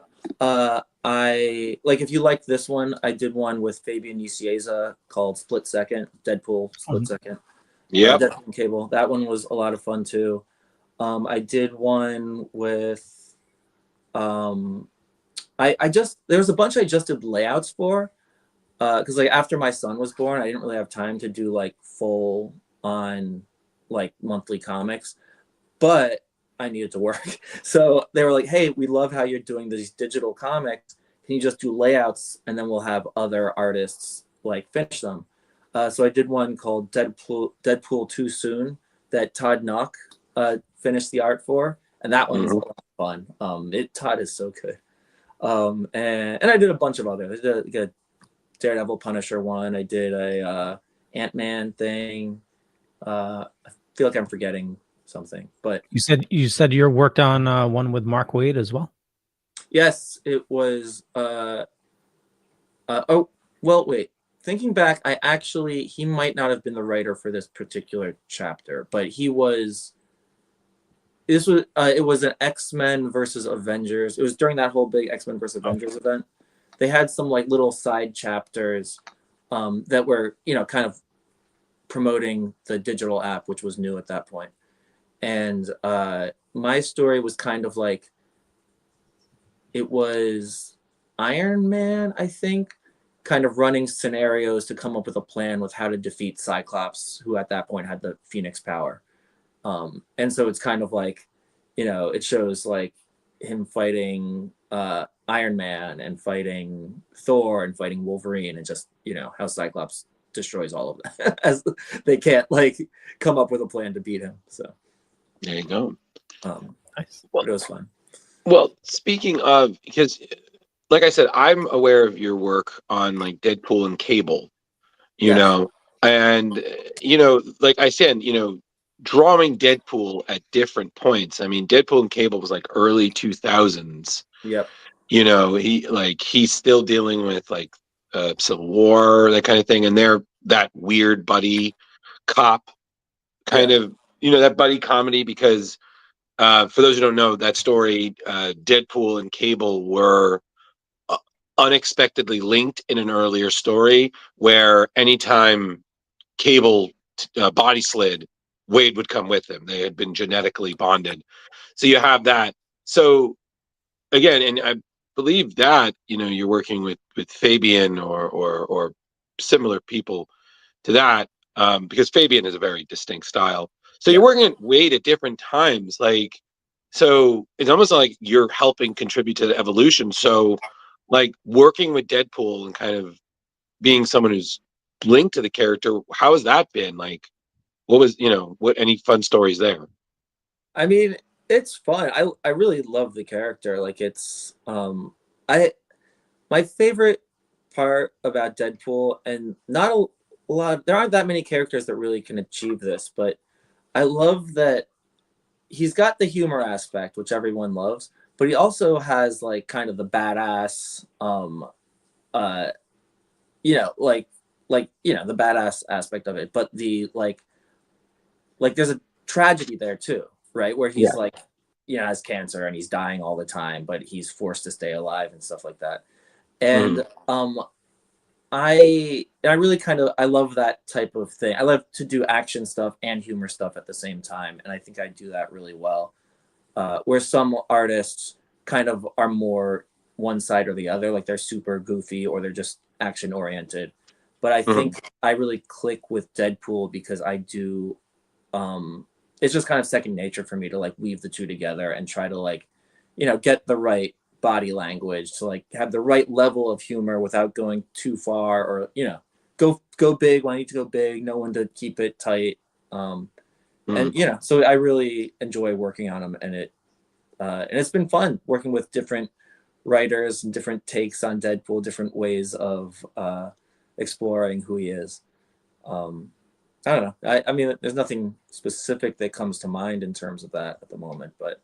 I like. If you like this one, I did one with Fabian Nicieza called Split Second, Deadpool Split Second. Yeah. Deadpool and Cable. That one was a lot of fun too. I did one with, I just, there was a bunch I just did layouts for, because like after my son was born, I didn't really have time to do like full on like monthly comics, but I needed to work. So they were like, hey, we love how you're doing these digital comics. Can you just do layouts, and then we'll have other artists like finish them? So I did one called Deadpool Too Soon that Todd Knock finished the art for, and that one was a lot of fun. Todd is so good. And I did a bunch of others. I did a Daredevil Punisher one. I did a Ant-Man thing. I feel like I'm forgetting something, but You said you worked on one with Mark Waid as well. yes, it was. Oh, well, wait. Thinking back, he might not have been the writer for this particular chapter, but he was. It was an X-Men versus Avengers. It was during that whole big X-Men versus Avengers event. They had some like little side chapters that were, kind of promoting the digital app, which was new at that point. And my story was kind of like, it was Iron Man, I think, kind of running scenarios to come up with a plan with how to defeat Cyclops, who at that point had the Phoenix power. And so it's kind of like, it shows like him fighting Iron Man and fighting Thor and fighting Wolverine, and just, how Cyclops destroys all of them as they can't like come up with a plan to beat him. So there you go. Nice. Well, it was fun. Well, speaking of, because like I said, I'm aware of your work on like Deadpool and Cable, you know, and like I said, drawing Deadpool at different points. I mean, Deadpool and Cable was like early 2000s. Yep. He's still dealing with like Civil War, that kind of thing, and they're that weird buddy cop kind of, that buddy comedy, because for those who don't know that story, Deadpool and Cable were unexpectedly linked in an earlier story, where anytime Cable body slid, Wade would come with him. They had been genetically bonded. So you have that. So again, and believe that, you're working with Fabian or similar people to that, because Fabian is a very distinct style. So you're working at Wade at different times, like, so it's almost like you're helping contribute to the evolution. So, like, working with Deadpool and kind of being someone who's linked to the character, how has that been? Like, what was, what, any fun stories there? I mean, it's fun. I really love the character. Like, it's I my favorite part about Deadpool, and not a lot, there aren't that many characters that really can achieve this, but I love that he's got the humor aspect, which everyone loves, but he also has like kind of the badass, the badass aspect of it, but the like there's a tragedy there too, right? Where he's like, has cancer and he's dying all the time, but he's forced to stay alive and stuff like that. And I really I love that type of thing. I love to do action stuff and humor stuff at the same time, and I think I do that really well. Where some artists kind of are more one side or the other, like they're super goofy or they're just action oriented. But I think I really click with Deadpool because I do. It's just kind of second nature for me to like weave the two together and try to like, get the right body language to like have the right level of humor without going too far, or go big when I need to go big, know when to keep it tight. And so I really enjoy working on them, and it's been fun working with different writers and different takes on Deadpool, different ways of exploring who he is. I don't know. I mean, there's nothing specific that comes to mind in terms of that at the moment, but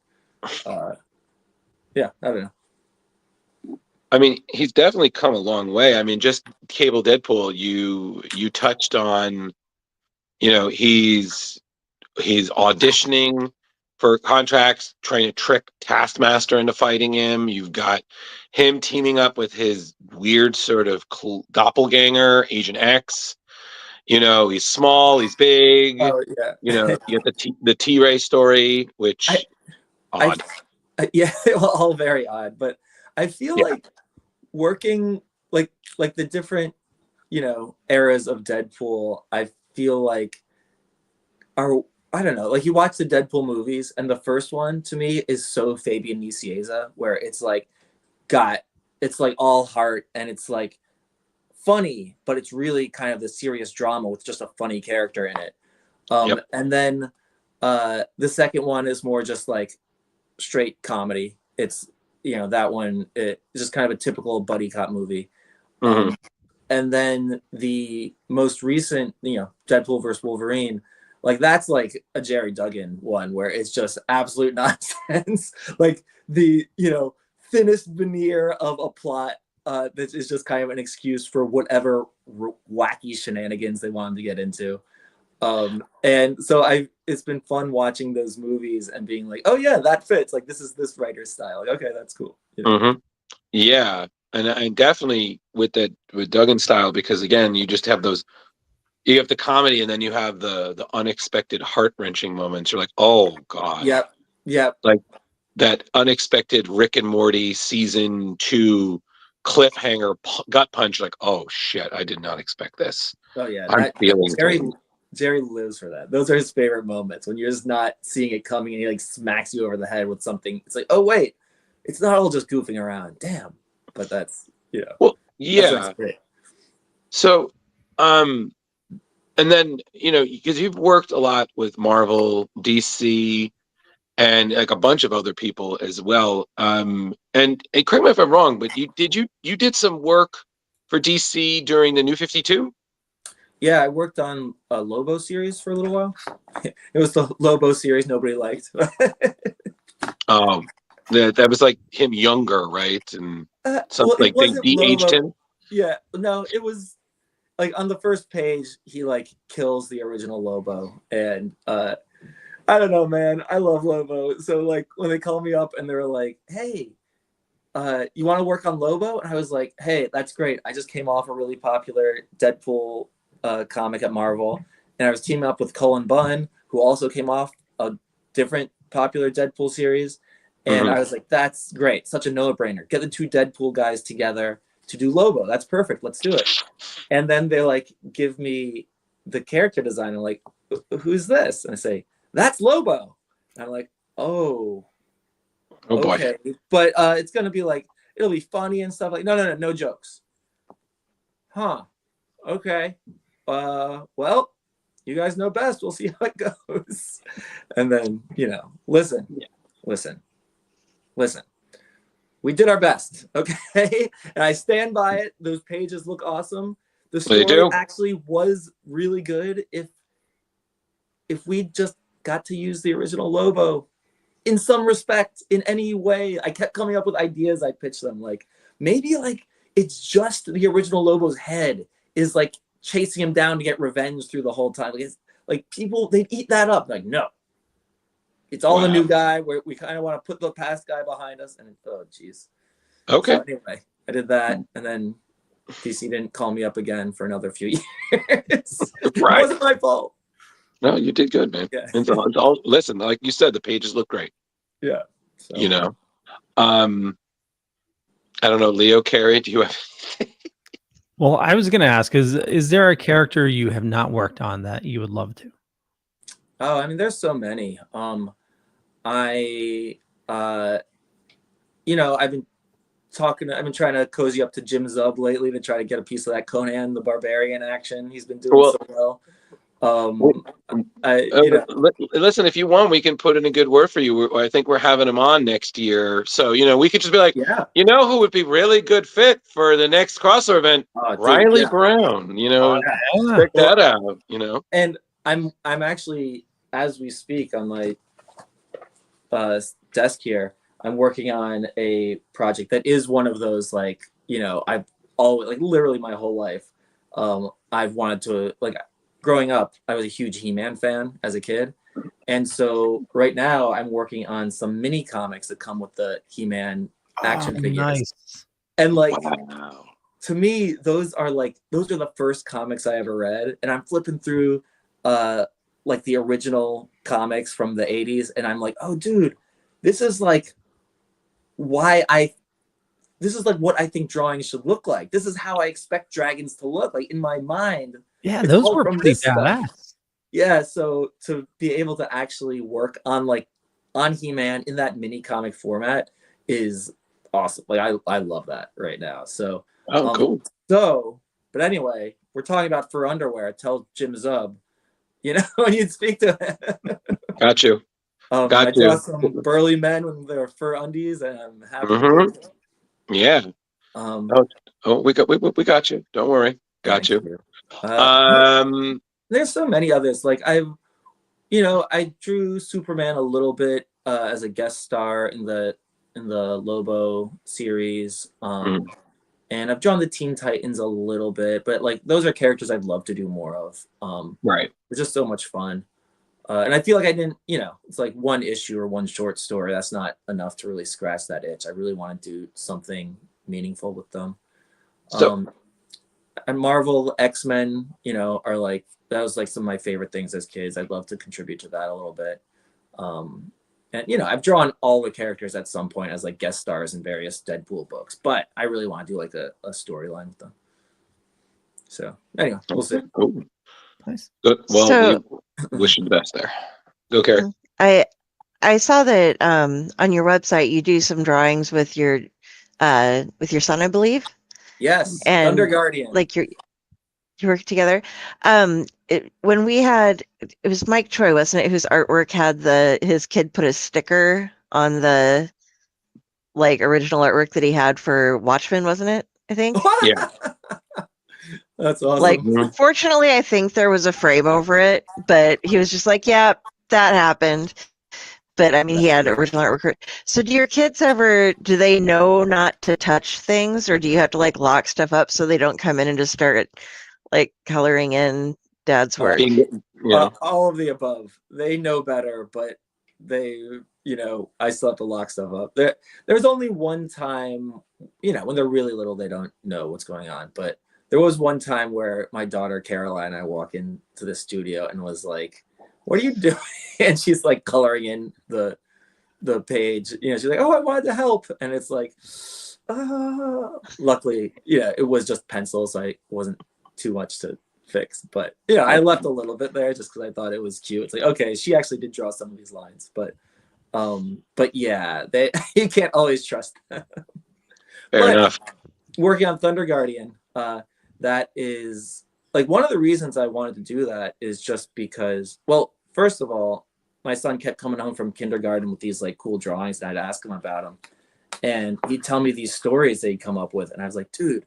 I don't know. I mean, he's definitely come a long way. I mean, just Cable Deadpool, you touched on, he's auditioning for contracts, trying to trick Taskmaster into fighting him. You've got him teaming up with his weird sort of doppelganger, Agent X. He's small, he's big. Oh yeah. You get the T-Ray story, which odd. All very odd, but I feel like working like the different eras of Deadpool, I feel like are, I don't know, like you watch the Deadpool movies and the first one to me is so Fabian Nicieza, where it's like it's like all heart and it's like funny, but it's really kind of the serious drama with just a funny character in it. And then the second one is more just like straight comedy. It's that one, it's just kind of a typical buddy cop movie. And then the most recent, Deadpool versus Wolverine, like that's like a Jerry Duggan one where it's just absolute nonsense. Like the thinnest veneer of a plot that is just kind of an excuse for whatever wacky shenanigans they wanted to get into. And so it's been fun watching those movies and being like, oh yeah, that fits. Like this is this writer's style. Like, okay, that's cool. Yeah. And definitely with Duggan style, because again, you just have you have the comedy and then you have the unexpected heart-wrenching moments. You're like, oh God. Yep. Like that unexpected Rick and Morty season 2 cliffhanger gut punch. Like, oh shit, I did not expect this. Oh yeah. I'm feeling Jerry lives for that. Those are his favorite moments when you're just not seeing it coming and he like smacks you over the head with something. It's like, oh wait, it's not all just goofing around. Damn. But that's well, yeah. That's great. So, and then because you've worked a lot with Marvel, DC, and like a bunch of other people as well. And correct me if I'm wrong, but you did some work for DC during the New 52? Yeah, I worked on a Lobo series for a little while. It was the Lobo series nobody liked. That was like him younger, right? And something like they de-aged him. Yeah, no, it was like on the first page he like kills the original Lobo, and I don't know, man. I love Lobo. So like when they call me up and they're like, "Hey, you want to work on Lobo?" And I was like, "Hey, that's great. I just came off a really popular Deadpool comic at Marvel, and I was teaming up with Cullen Bunn, who also came off a different popular Deadpool series, And I was like, that's great. Such a no-brainer. Get the two Deadpool guys together to do Lobo. That's perfect. Let's do it. And then they like give me the character design. I'm like, who's this? And I say, that's Lobo. And I'm like, oh boy. okay. But it's going to be like, it'll be funny and stuff. Like, no jokes. Huh. Okay. Well, you guys know best. We'll see how it goes. And then, listen. We did our best, okay? And I stand by it. Those pages look awesome. The story actually was really good if we just got to use the original Lobo in some respect, in any way. I kept coming up with ideas. I pitched them like, maybe like it's just the original Lobo's head is like chasing him down to get revenge through the whole time. Like, it's, like people, they'd eat that up. Like, no. It's all the new guy where we kind of want to put the past guy behind us. And oh, geez. Okay. So anyway, I did that. And then DC didn't call me up again for another few years. It wasn't my fault. No, you did good, man. Yeah. It's all, listen, like you said, the pages look great. Yeah. So. I don't know, Leo, Carrie, do you have? Well, I was going to ask, is there a character you have not worked on that you would love to? Oh, I mean, there's so many. I've been trying to cozy up to Jim Zub lately to try to get a piece of that Conan the Barbarian action. He's been doing so well. Listen, if you want, we can put in a good word for you. I think we're having him on next year. So, we could just be like, who would be really good fit for the next crossover event? Reilly Brown, check that out, And I'm actually, as we speak on my desk here, I'm working on a project that is one of those, like, I've always, like, literally my whole life, I've wanted to, like, growing up, I was a huge He-Man fan as a kid. And so right now I'm working on some mini comics that come with the He-Man action figures. Nice. And like, to me, those are the first comics I ever read. And I'm flipping through like the original comics from the 80s. And I'm like, oh dude, this is like what I think drawing should look like. This is how I expect dragons to look like in my mind. Yeah, those were pretty badass. Yeah, so to be able to actually work on He-Man in that mini comic format is awesome. Like I love that right now. So cool. So, but anyway, we're talking about fur underwear. Tell Jim Zub, when you'd speak to him. Got you. I draw some burly men with their fur undies, and I'm happy. Yeah. We got you. Don't worry. Got you. There's so many others. Like I drew Superman a little bit as a guest star in the Lobo series, and I've drawn the Teen Titans a little bit. But like those are characters I'd love to do more of. Right. It's just so much fun, and I feel like I didn't. It's like one issue or one short story. That's not enough to really scratch that itch. I really want to do something meaningful with them. And Marvel, X-Men, are like, that was like some of my favorite things as kids. I'd love to contribute to that a little bit. And I've drawn all the characters at some point as like guest stars in various Deadpool books, but I really want to do like a storyline with them. So anyway, we'll see. Cool. Nice. Good. Well, we wish you the best there. Go, Carrie. I saw that on your website you do some drawings with your son, I believe. Yes, and Thunder Guardian. Like you work together. When we had, it was Mike Troy, wasn't it, whose artwork had his kid put a sticker on the like original artwork that he had for Watchmen, wasn't it? I think. Yeah. That's awesome. Like, fortunately, I think there was a frame over it, but he was just like, yeah, that happened. But I mean, he had original artwork. So do your kids do they know not to touch things, or do you have to like lock stuff up so they don't come in and just start like coloring in dad's work? All of the above. They know better, but they, I still have to lock stuff up. There's only one time, when they're really little, they don't know what's going on. But there was one time where my daughter Carla and I walk into the studio and was like, what are you doing? And she's like coloring in the the page. You know, she's like, "Oh, I wanted to help," and it's like, luckily, yeah, it was just pencil, so it wasn't too much to fix. But yeah, I left a little bit there just because I thought it was cute. It's like, okay, she actually did draw some of these lines, but yeah, they you can't always trust them. Fair enough. Working on Thunder Guardian, that is like one of the reasons I wanted to do that is just because, well, first of all, my son kept coming home from kindergarten with these like cool drawings, and I'd ask him about them, and he'd tell me these stories they'd come up with, and I was like, dude,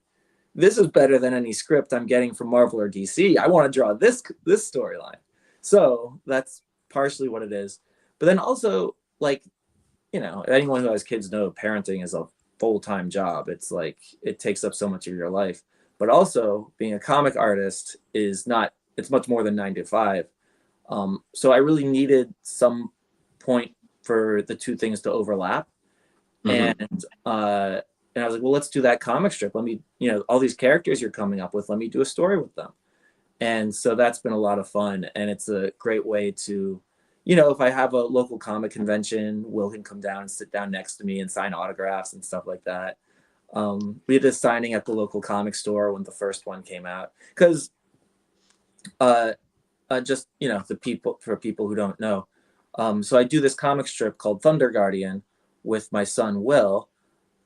this is better than any script I'm getting from Marvel or DC. I want to draw this storyline. So that's partially what it is. But then also, like, you know, anyone who has kids know parenting is a full-time job. It's like it takes up so much of your life. But also being a comic artist is not, it's much more than 9 to 5. So I really needed some point for the two things to overlap. And I was like, well, let's do that comic strip. Let me, you know, all these characters you're coming up with, let me do a story with them. And so that's been a lot of fun. And it's a great way to, you know, if I have a local comic convention, Will can come down and sit down next to me and sign autographs and stuff like that. We did a signing at the local comic store when the first one came out. Because just, you know, for people who don't know. So I do this comic strip called Thunder Guardian with my son, Will.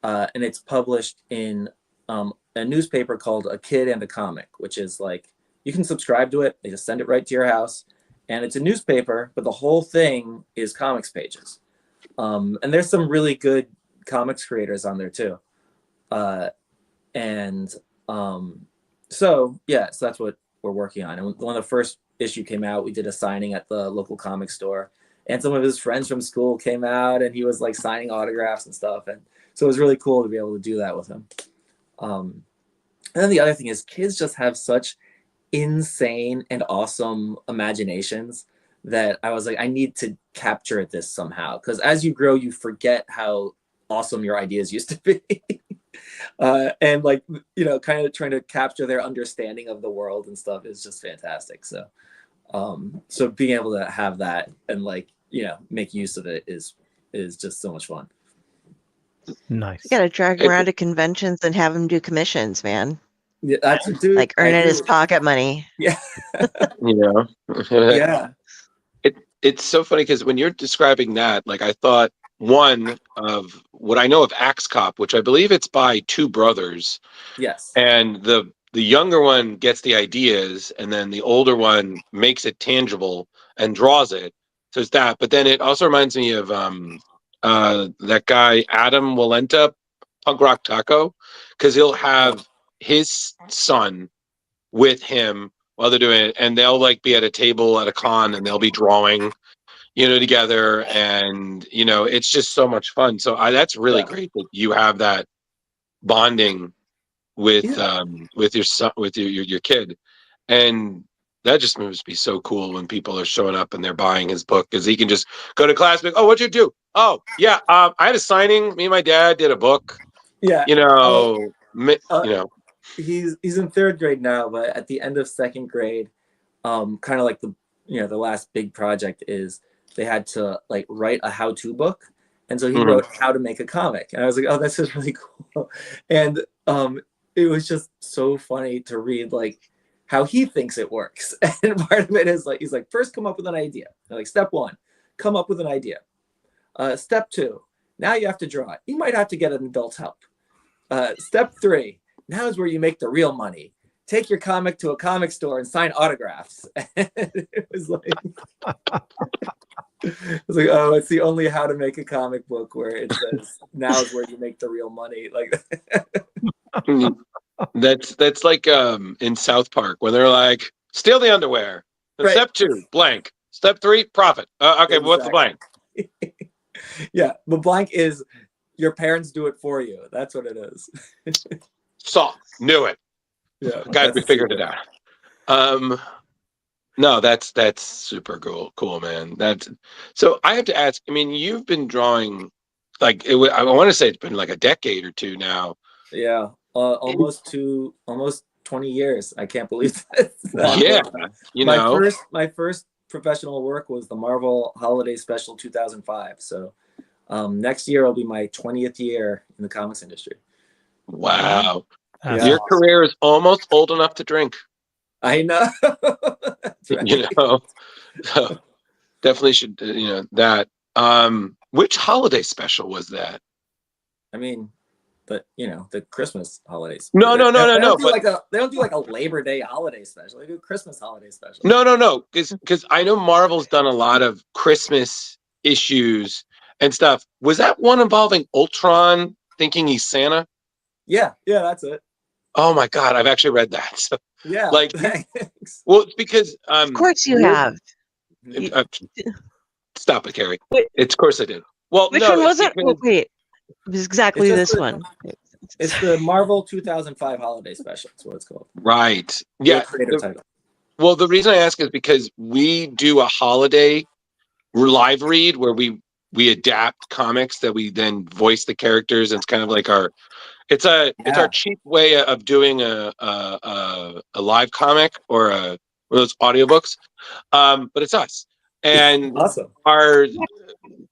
And it's published in a newspaper called A Kid and a Comic, which is like, you can subscribe to it. They just send it right to your house. And it's a newspaper, but the whole thing is comics pages. And there's some really good comics creators on there too. So that's what we're working on. And when the first issue came out, we did a signing at the local comic store. And some of his friends from school came out and he was like signing autographs and stuff. And so it was really cool to be able to do that with him. And then the other thing is kids just have such insane and awesome imaginations that I was like, I need to capture this somehow. Because as you grow, you forget how awesome your ideas used to be. And like, you know, kind of trying to capture their understanding of the world and stuff is just fantastic. So being able to have that and like, you know, make use of it is just so much fun. Nice. You gotta drag him around to conventions and have him do commissions, man. Yeah, that's dude. Like earning his pocket money. Yeah. You know. Yeah. It's so funny because when you're describing that, like I thought one of what I know of Axe Cop, which I believe it's by two brothers. Yes. And the younger one gets the ideas, and then the older one makes it tangible and draws it. So it's that. But then it also reminds me of that guy Adam Walenta, Punk Rock Taco, because he'll have his son with him while they're doing it, and they'll like be at a table at a con and they'll be drawing, you know, together, and you know, it's just so much fun. So that's really great that you have that bonding with your son, with your kid, and that just must be so cool when people are showing up and they're buying his book because he can just go to class and be, oh, what'd you do? Oh yeah, I had a signing. Me and my dad did a book. Yeah, you know, you know. He's in 3rd grade now, but at the end of 2nd grade, kind of like the last big project is they had to like write a how-to book, and so he wrote how to make a comic, and I was like, oh, that's just really cool, and it was just so funny to read like how he thinks it works, and part of it is like he's like, first come up with an idea. They're like, step 1, come up with an idea. Step 2, now you have to draw it. You might have to get an adult's help. Step 3. Now is where you make the real money. Take your comic to a comic store and sign autographs. It was like, oh, it's the only how to make a comic book where it says now is where you make the real money. Like that's like in South Park when they're like, steal the underwear. Right. Step 2, blank. Step 3, profit. Okay, exactly. But what's the blank? Yeah, the blank is your parents do it for you. That's what it is. Knew it. Yeah, guys, we figured it out. No, that's super cool, man. So I have to ask. I mean, you've been drawing like I want to say it's been like a decade or two now. Yeah, almost 20 years. I can't believe that. Yeah, you know, my first professional work was the Marvel Holiday Special 2005. So Next year will be my 20th year in the comics industry. Wow. That's Your awesome. career is almost old enough to drink. I know. That's right. You know, so definitely should, that. Which holiday special was that? I mean, but the Christmas holidays. No. They don't do But they don't do like a Labor Day holiday special. They do a Christmas holiday special. no. Because I know Marvel's done a lot of Christmas issues and stuff. Was that one involving Ultron thinking he's Santa? Yeah, that's it. Oh my God, I've actually read that. So, Yeah, like, thanks. well, it's because Of course you have. uh, stop it, Carrie. Wait. It's of course I did. Well, Which no, one was it's it? Oh, because- wait, it was exactly It's this just one. It's the Marvel 2005 holiday special. That's what it's called. right. The Yeah. creative title. Well, the reason I ask is because we do a holiday live read where we adapt comics that we then voice the characters. And it's kind of like it's our cheap way of doing a live comic or one of those audiobooks. But it's us. And Awesome.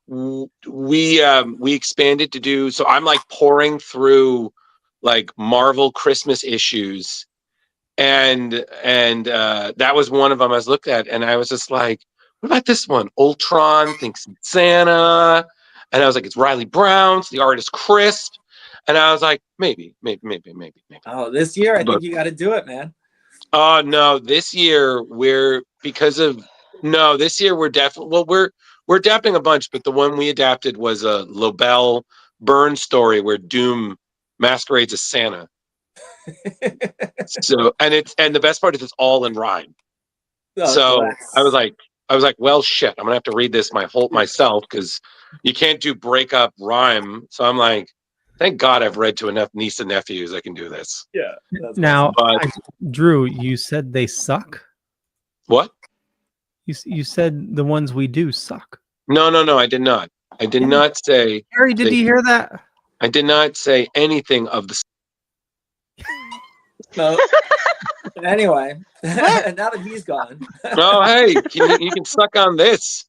we expanded to do, so I'm like pouring through like Marvel Christmas issues, and that was one of them I was looked at, and I was just like, what about this one? Ultron thinks it's Santa, and I was like, it's Reilly Brown, the artist Crisp, and I was like, maybe. Oh, this year I think you got to do it, man. Oh no, this year we're definitely, well, we're adapting a bunch, but the one we adapted was a Lobel Burn story where Doom masquerades as Santa. So and the best part is it's all in rhyme. So I was like, well, shit, I'm gonna have to read this myself because you can't do breakup rhyme. So I'm like, thank God I've read to enough niece and nephews I can do this. Yeah. Now, But Drew, you said they suck. what? You said the ones we do suck. No, I did not. I did not say. Harry, did you hear that? I did not say anything of the. No. Anyway, now that he's gone. Oh, hey, you can suck on this.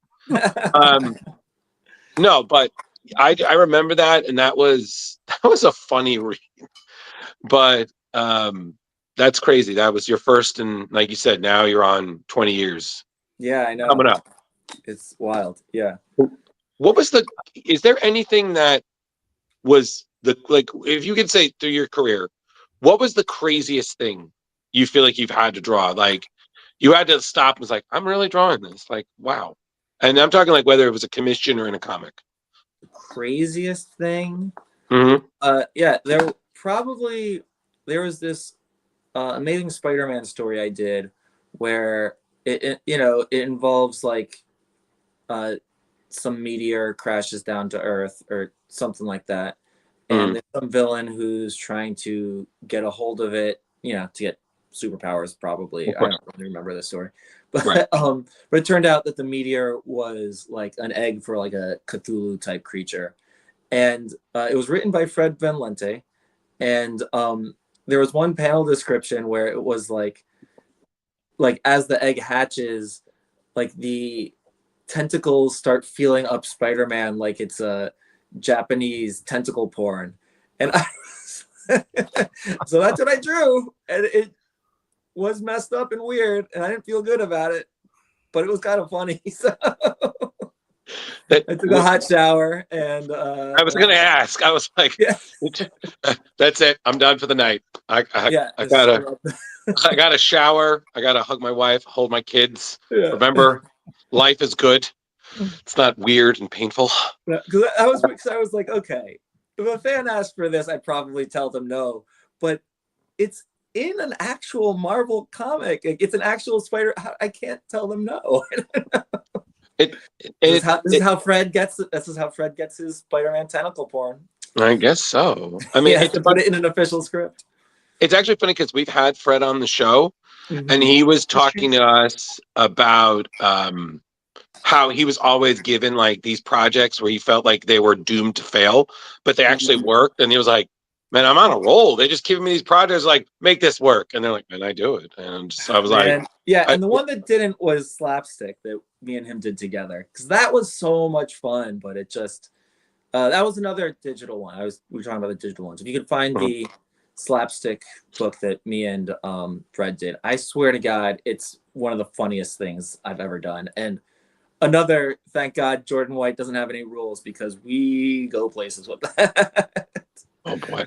No, but I remember that, and that was a funny read. But that's crazy. That was your first, and like you said, now you're on 20 years. Yeah, I know. Coming up. It's wild. Yeah. What was is there anything that was if you could say through your career, what was the craziest thing you feel like you've had to draw? Like you had to stop and was like, I'm really drawing this. Like, wow. And I'm talking like whether it was a commission or in a comic. Craziest thing? Mm-hmm. Yeah, there was this Amazing Spider-Man story I did where it involves like some meteor crashes down to Earth or something like that, and there's some villain who's trying to get a hold of it, to get superpowers. Probably, I don't really remember the story, but right. But it turned out that the meteor was like an egg for like a Cthulhu type creature, and it was written by Fred Van Lente, and there was one panel description where it was like as the egg hatches, like the tentacles start feeling up Spider-Man like it's a Japanese tentacle porn, and so that's what I drew, and it was messed up and weird, and I didn't feel good about it, but it was kind of funny. So I took a hot shower, and I was going to ask. I was like, yeah. That's it. I'm done for the night. I gotta shower. I gotta hug my wife, hold my kids. Yeah. Remember, life is good. It's not weird and painful. Because I was like, okay, if a fan asked for this, I'd probably tell them no. But it's in an actual Marvel comic. It's an actual Spider. I can't tell them no. This is how Fred gets it. This is how Fred gets his Spider-Man tentacle porn. I guess so. I mean, he has to put it in an official script. It's actually funny because we've had Fred on the show, and he was talking to us about how he was always given like these projects where he felt like they were doomed to fail, but they actually worked. And he was like, man, I'm on a roll. They just give me these projects like, make this work. And they're like, man, I do it. And I was like, yeah. And the one that didn't was Slapstick that me and him did together. Cause that was so much fun, but it just, That was another digital one. We were talking about the digital ones. If you could find the slapstick book that me and Fred did, I swear to God, it's one of the funniest things I've ever done. And another, thank God, Jordan White doesn't have any rules because we go places with that. Oh boy.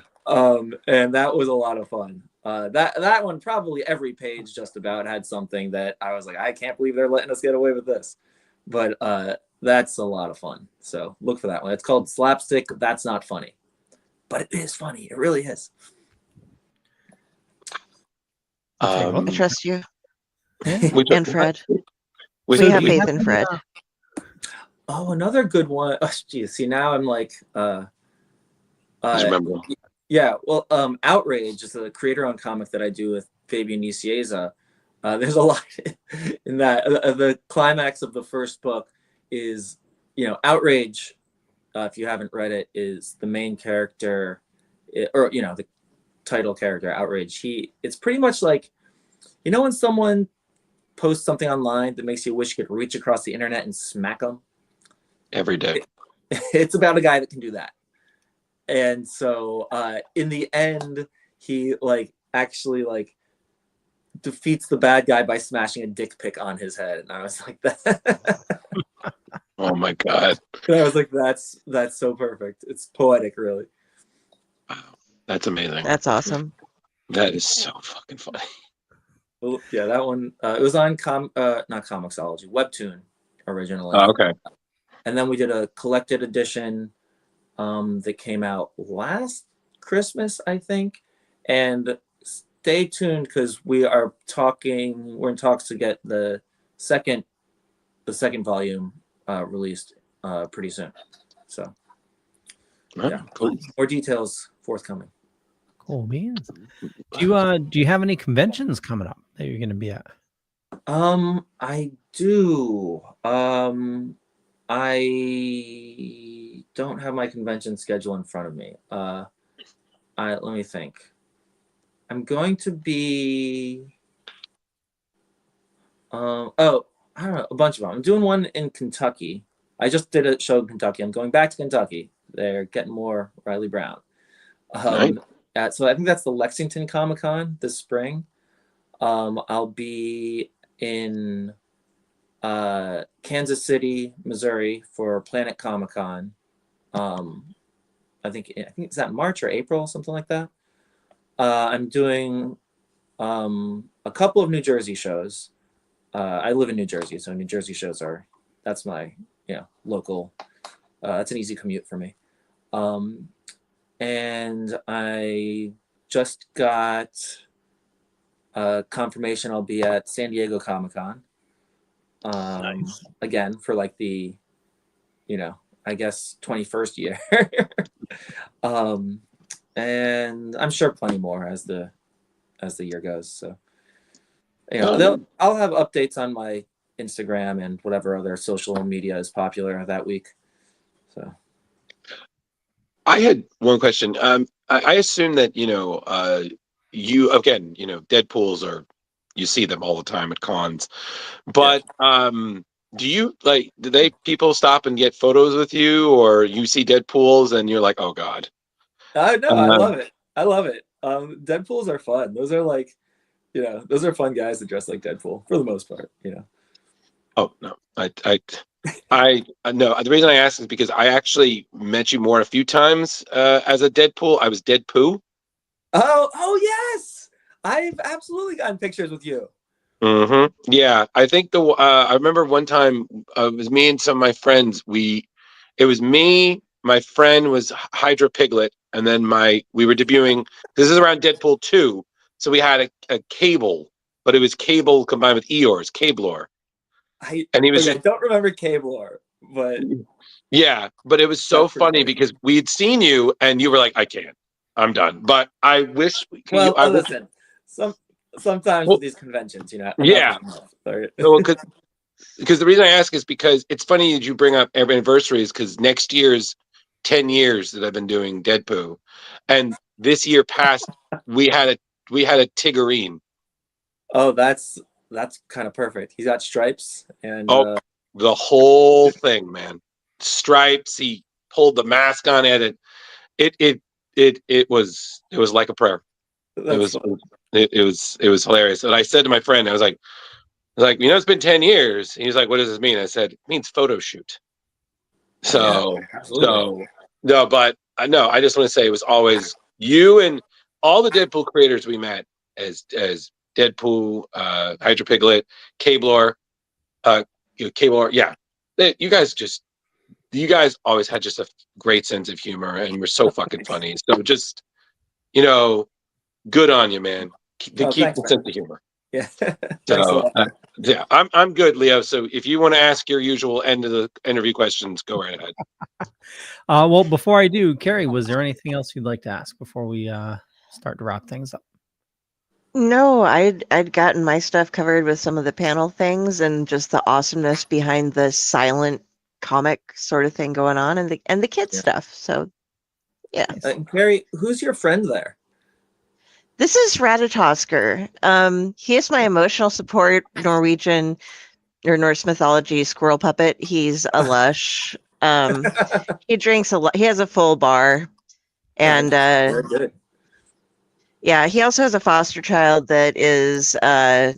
And that was a lot of fun. That one, probably every page just about had something that I was like, I can't believe they're letting us get away with this. But that's a lot of fun. So look for that one. It's called Slapstick. That's Not Funny. But it is funny. It really is. I trust you. Yeah. And Fred. We So have do you faith in Fred. Oh, another good one. Oh, geez. See, now I'm like, just remember. yeah, well, Outrage is a creator-owned comic that I do with Fabian Nicieza. There's a lot in that. The climax of the first book is, Outrage, if you haven't read it, is the main character, or, the title character, Outrage. It's pretty much like, when someone posts something online that makes you wish you could reach across the internet and smack them? Every day. It's about a guy that can do that. And so in the end, he actually defeats the bad guy by smashing a dick pic on his head. And I was like, that. Oh my God. And I was like, that's so perfect. It's poetic, really. Wow. That's amazing. That's awesome. That is so fucking funny. Well, yeah, that one, it was on not Comixology, Webtoon originally. Oh, okay. And then we did a collected edition that came out last Christmas, I think. And stay tuned because we're in talks to get the second volume released pretty soon. So yeah, Cool. more details forthcoming. Cool beans. Do you have any conventions coming up that you're going to be at? I do. I don't have my convention schedule in front of me. Let me think. I'm going to be. I don't know, a bunch of them. I'm doing one in Kentucky. I just did a show in Kentucky. I'm going back to Kentucky. They're getting more Reilly Brown. Nice. So I think that's the Lexington Comic-Con this spring. I'll be in Kansas City, Missouri for Planet Comic-Con. I think it's that March or April, something like that. I'm doing a couple of New Jersey shows. I live in New Jersey, so New Jersey shows that's my local. That's an easy commute for me. And I just got confirmation I'll be at San Diego Comic-Con. Nice. Again for the I guess 21st year. And I'm sure plenty more as the year goes. So I'll have updates on my Instagram and whatever other social media is popular that week. So I had one question. I assume that you again, Deadpools you see them all the time at cons, but do people stop and get photos with you, or you see Deadpools and you're like, oh God? No, I love it. I love it. Deadpools are fun. Those are those are fun guys that dress like Deadpool for the most part. Oh no, I no. The reason I ask is because I actually met you more a few times as a Deadpool. I was Deadpoo. Oh yes, I've absolutely gotten pictures with you. Mm-hmm. Yeah, I think I remember one time it was me and some of my friends. It was me. My friend was Hydra Piglet, and then we were debuting. This is around Deadpool 2, so we had a Cable, but it was Cable combined with Eeyores, Cablor. I don't remember Cablor, but yeah, but it was so funny because we'd seen you and you were like, I can't, I'm done. But I wish. Listen, sometimes with these conventions, yeah. Because the reason I ask is because it's funny that you bring up anniversaries, because next year's 10 years that I've been doing Deadpool, and this year past we had a Tiggerine. Oh, that's kind of perfect. He's got stripes and the whole thing, man. Stripes. pulled the mask on it. It was like a prayer. It was hilarious. And I said to my friend, I was like, it's been 10 years. And he's like, what does this mean? I said, it means photo shoot. So, no, but no, I just want to say it was always you and all the Deadpool creators we met as Deadpool, Hydra Piglet, Cabler, Cabler. Yeah. You guys always had just a great sense of humor and were so fucking funny. So just, good on you, man. Keep the sense of humor. Yeah. So, yeah, I'm good, Leo. So if you want to ask your usual end of the interview questions, go right ahead. Well, before I do, Carrie, was there anything else you'd like to ask before we start to wrap things up? No, I'd gotten my stuff covered with some of the panel things and just the awesomeness behind the silent comic sort of thing going on, and the kids stuff. So, yeah. Carrie, who's your friend there? This is Ratatosker. He is my emotional support Norwegian or Norse mythology squirrel puppet. He's a lush. He drinks a lot. He has a full bar, and very good. Yeah, he also has a foster child that is a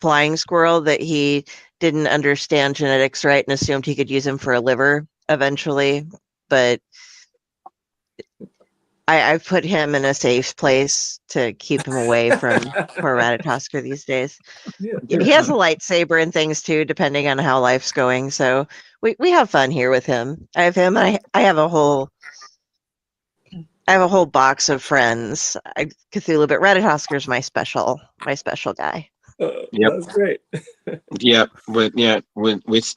flying squirrel that he didn't understand genetics right and assumed he could use him for a liver eventually. But I've put him in a safe place to keep him away from poor Ratatosker these days. Yeah, He has a lightsaber and things too, depending on how life's going. So we have fun here with him. I have him. I have a whole box of friends. Cthulhu, but Ratatosker's my special guy. Yep. That's great.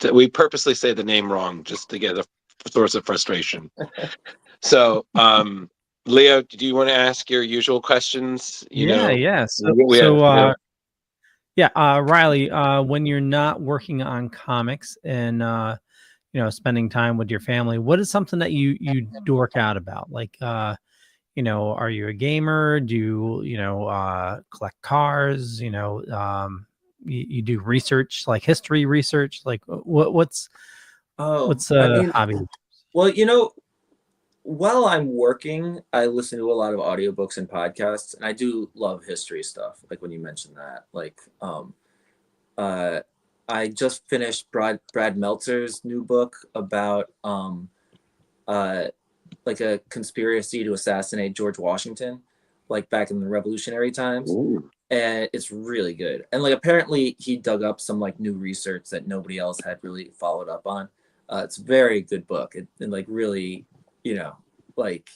We purposely say the name wrong just to get a source of frustration. So, Leo, do you want to ask your usual questions? Reilly, when you're not working on comics and spending time with your family, what is something that you dork out about? Like, are you a gamer? Do you collect cars? You do research, like history research. Like, what's hobby? Well, while I'm working, I listen to a lot of audiobooks and podcasts, and I do love history stuff. Like when you mentioned that, I just finished Brad Meltzer's new book about like a conspiracy to assassinate George Washington, like back in the Revolutionary times. Ooh. And it's really good. And like apparently he dug up some like new research that nobody else had really followed up on. It's a very good book, and like really, like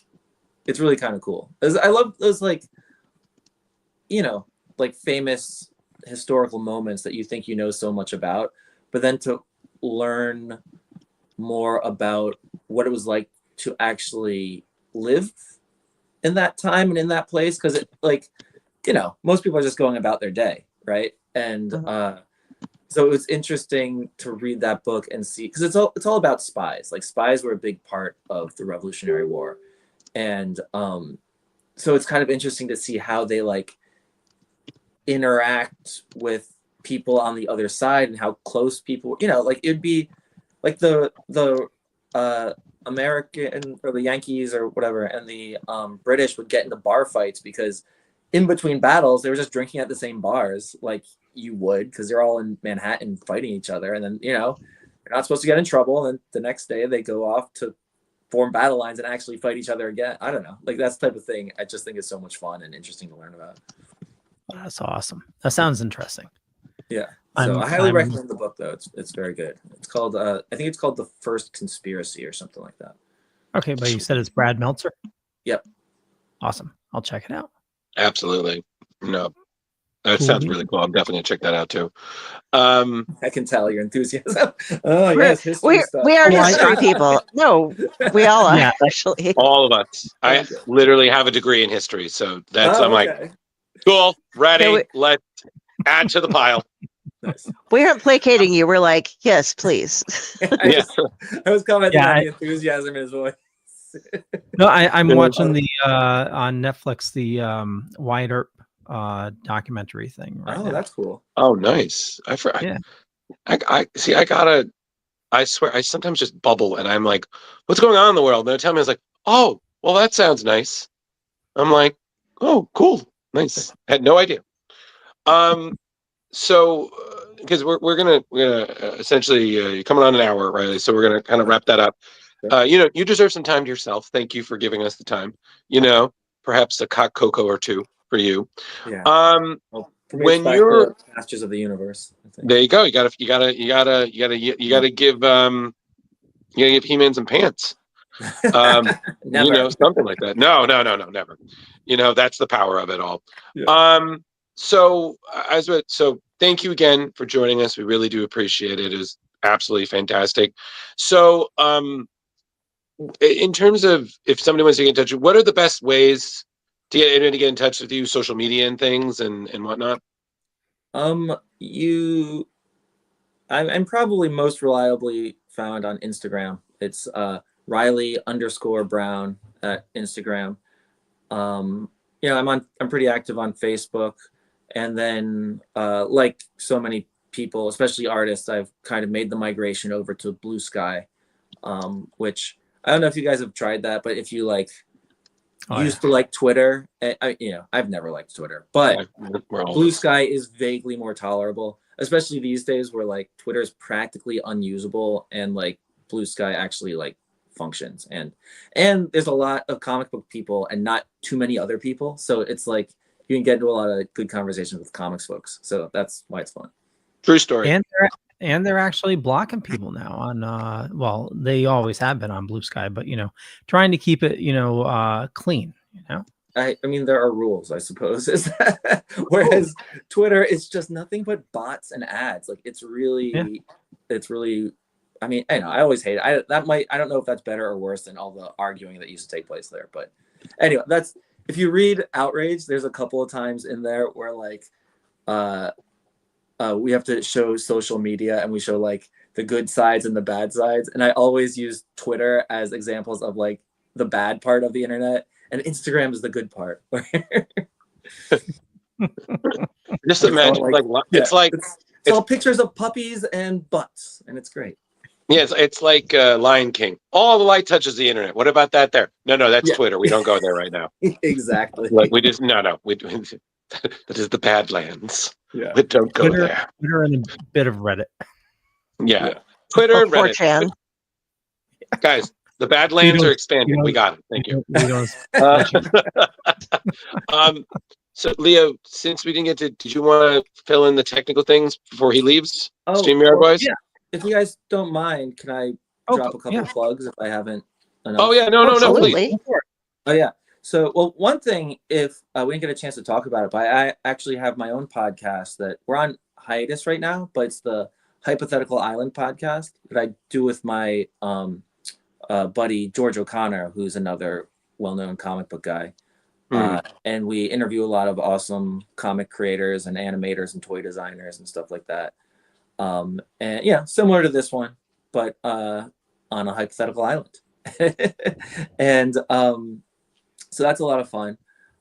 it's really kind of cool. I love those like famous historical moments that you think so much about, but then to learn more about what it was like to actually live in that time and in that place, because it most people are just going about their day, right? And so it was interesting to read that book and see, because it's all about spies. Like spies were a big part of the Revolutionary War, and so it's kind of interesting to see how they like interact with people on the other side and how close people, like it'd be like the American or the Yankees or whatever, and the British would get into bar fights because in between battles they were just drinking at the same bars, like you would, because they're all in Manhattan fighting each other, and then you're not supposed to get in trouble, and then the next day they go off to form battle lines and actually fight each other again. I don't know, like that's the type of thing I just think is so much fun and interesting to learn about. That's awesome. That sounds interesting. Yeah. So I highly recommend the book, though. It's very good. It's called I think it's called The First Conspiracy or something like that. Okay, but you said it's Brad Meltzer? Yep. Awesome. I'll check it out. Absolutely. No, that sounds really cool. I'm definitely gonna check that out too. I can tell your enthusiasm. Oh yes, history stuff. We are history people. No, we all are actually. All of us. I literally have a degree in history, so that's I'm like, cool, ready. Let's add to the pile. Nice. We aren't placating you. We're like, yes, please. I was commenting on the enthusiasm in his voice. No, I'm watching the on Netflix the Wyatt Earp documentary thing right now. That's cool. Oh, nice. I see. I swear, I sometimes just bubble, and I'm like, "What's going on in the world?" And they tell me, "I was like, oh, well, that sounds nice." I'm like, "Oh, cool, nice." I had no idea. So because we're gonna essentially you're coming on an hour, Riley. So we're gonna kind of wrap that up. You deserve some time to yourself. Thank you for giving us the time. Perhaps a cock cocoa or two for you. Yeah. Um, Well, for me, when it's back you're to Masters of the Universe. I think. there, you go. You gotta give He-Man some pants. Never. Something like that. No, never. That's the power of it all. Yeah. So thank you again for joining us. We really do appreciate it. It is absolutely fantastic. So, in terms of if somebody wants to get in touch, what are the best ways to get in touch with you, social media and things and whatnot? I'm probably most reliably found on Instagram. It's Reilly_Brown at Instagram. I'm pretty active on Facebook, and then like so many people, especially artists, I've kind of made the migration over to Blue Sky, which I don't know if you guys have tried that, but if you used to like Twitter, I've never liked Twitter, but Blue Sky is vaguely more tolerable, especially these days where Twitter is practically unusable and Blue Sky actually functions, and there's a lot of comic book people and not too many other people, so it's you can get into a lot of good conversations with comics folks, so that's why it's fun. True story. And they're actually blocking people now on well, they always have been on Blue Sky, but trying to keep it clean. I mean, there are rules, I suppose. Whereas Twitter is just nothing but bots and ads. It's really. I mean, I know I always hate it. I don't know if that's better or worse than all the arguing that used to take place there. But anyway, if you read Outrage, there's a couple of times in there where we have to show social media and we show the good sides and the bad sides. And I always use Twitter as examples of the bad part of the internet, and Instagram is the good part. Just imagine it's all pictures of puppies and butts, and it's great. Yeah, it's like Lion King. All the light touches the internet. What about that there? No, that's Twitter. We don't go there right now. Exactly. We just that is the Badlands. Yeah. We don't go there. Twitter and a bit of Reddit. Yeah. Twitter and Reddit. 4chan. Guys, the Badlands are expanding. We got it. Thank you. So Leo, since we didn't get to, did you want to fill in the technical things before he leaves? StreamYard boys? Yeah. If you guys don't mind, can I drop a couple of plugs if I haven't enough? Oh yeah, no, please. Oh yeah. So, well, one thing, if we didn't get a chance to talk about it, but I actually have my own podcast that we're on hiatus right now, but it's the Hypothetical Island podcast that I do with my buddy George O'Connor, who's another well-known comic book guy. And we interview a lot of awesome comic creators and animators and toy designers and stuff like that. And similar to this one, but on a hypothetical island. And so that's a lot of fun.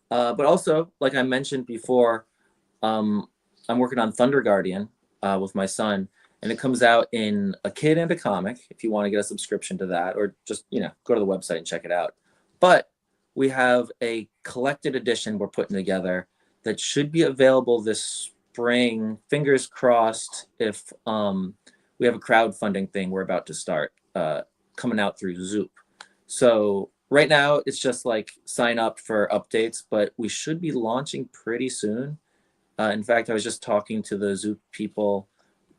But also, like I mentioned before, I'm working on Thunder Guardian with my son, and it comes out in a kid and a comic if you want to get a subscription to that, or just go to the website and check it out. But we have a collected edition we're putting together that should be available this spring. Fingers crossed, if we have a crowdfunding thing we're about to start coming out through Zoop. So right now it's just sign up for updates, but we should be launching pretty soon. In fact, I was just talking to the Zoop people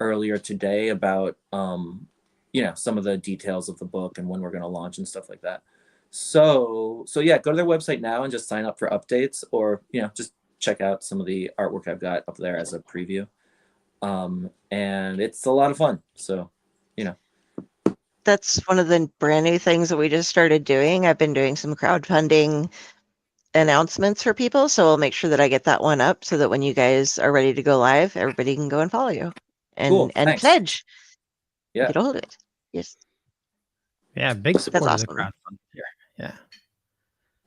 earlier today about some of the details of the book and when we're going to launch and stuff like that. So yeah, go to their website now and just sign up for updates, or just check out some of the artwork I've got up there as a preview. And it's a lot of fun. So, That's one of the brand new things that we just started doing. I've been doing some crowdfunding announcements for people, so I'll make sure that I get that one up so that when you guys are ready to go live, everybody can go and follow you and pledge. Yeah, get a hold of it. Yes. Yeah, big support That's of the awesome. crowdfunding here. Yeah.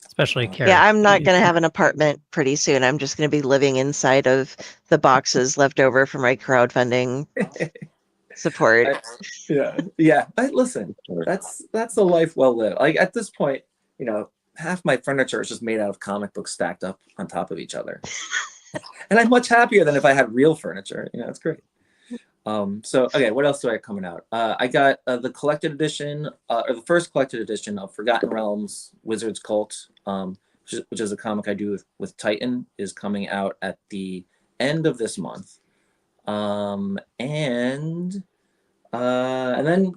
Especially Karen. Yeah, I'm not going to have an apartment pretty soon. I'm just going to be living inside of the boxes left over from my crowdfunding. support. Yeah. Listen, that's a life well lived. Like at this point, half my furniture is just made out of comic books stacked up on top of each other, and I'm much happier than if I had real furniture. It's great. So okay, what else do I have coming out? I got the collected edition, or the first collected edition of Forgotten Realms Wizard's Cult, which is a comic I do with Titan, is coming out at the end of this month. And then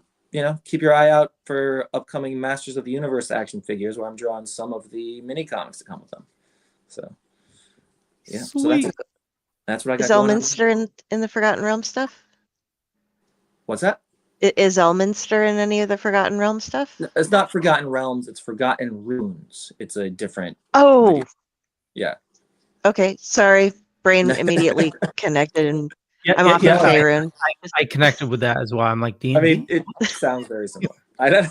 keep your eye out for upcoming Masters of the Universe action figures, where I'm drawing some of the mini comics to come with them. So yeah, Sweet. so that's what I got. Is going on. Elminster in the Forgotten Realm stuff? What's that? Is Elminster in any of the Forgotten Realm stuff? It's not Forgotten Realms. It's Forgotten Runes. It's a different. Oh, video. Yeah. Okay, sorry. Brain immediately connected, and I'm off yeah. of Faerun. I connected with that as well. I'm like, D&D? I mean, it sounds very similar. I don't.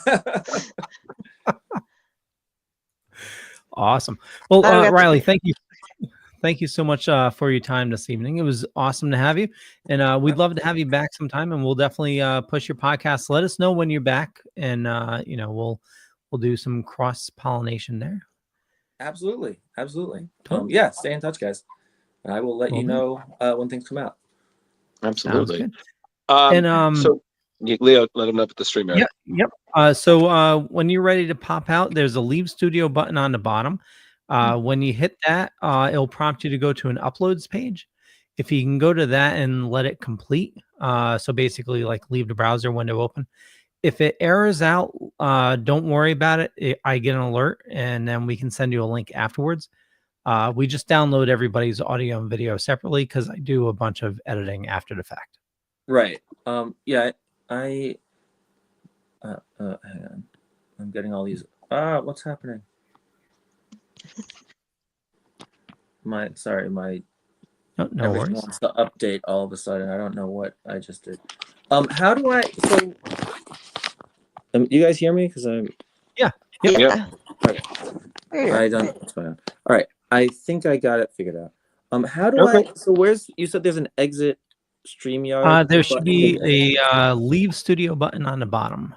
Awesome. Well, Oh, Reilly, thank you. Thank you so much for your time this evening. It was awesome to have you, and we'd love to have you back sometime. And we'll definitely push your podcast. Let us know when you're back, and we'll do some cross pollination there. Absolutely. Yeah, stay in touch, guys. And I will let you know when things come out. Absolutely. So Leo, let him know at the stream. Yep. So when you're ready to pop out, there's a Leave Studio button on the bottom. When you hit that, it'll prompt you to go to an uploads page. If you can go to that and let it complete, so basically like leave the browser window open. If it errors out, don't worry about it. I get an alert, and then we can send you a link afterwards. We just download everybody's audio and video separately because I do a bunch of editing after the fact. Right. Yeah. Hang on. I'm getting all these. What's happening? My No everything worries. wants to update all of a sudden. I don't know what I just did. How do I? So, you guys hear me? Because I'm. Yeah. Okay. There I you don't. go. What's going on? All right. I think I got it figured out. How do I? So you said there's an exit StreamYard. There should button? be a Leave Studio button on the bottom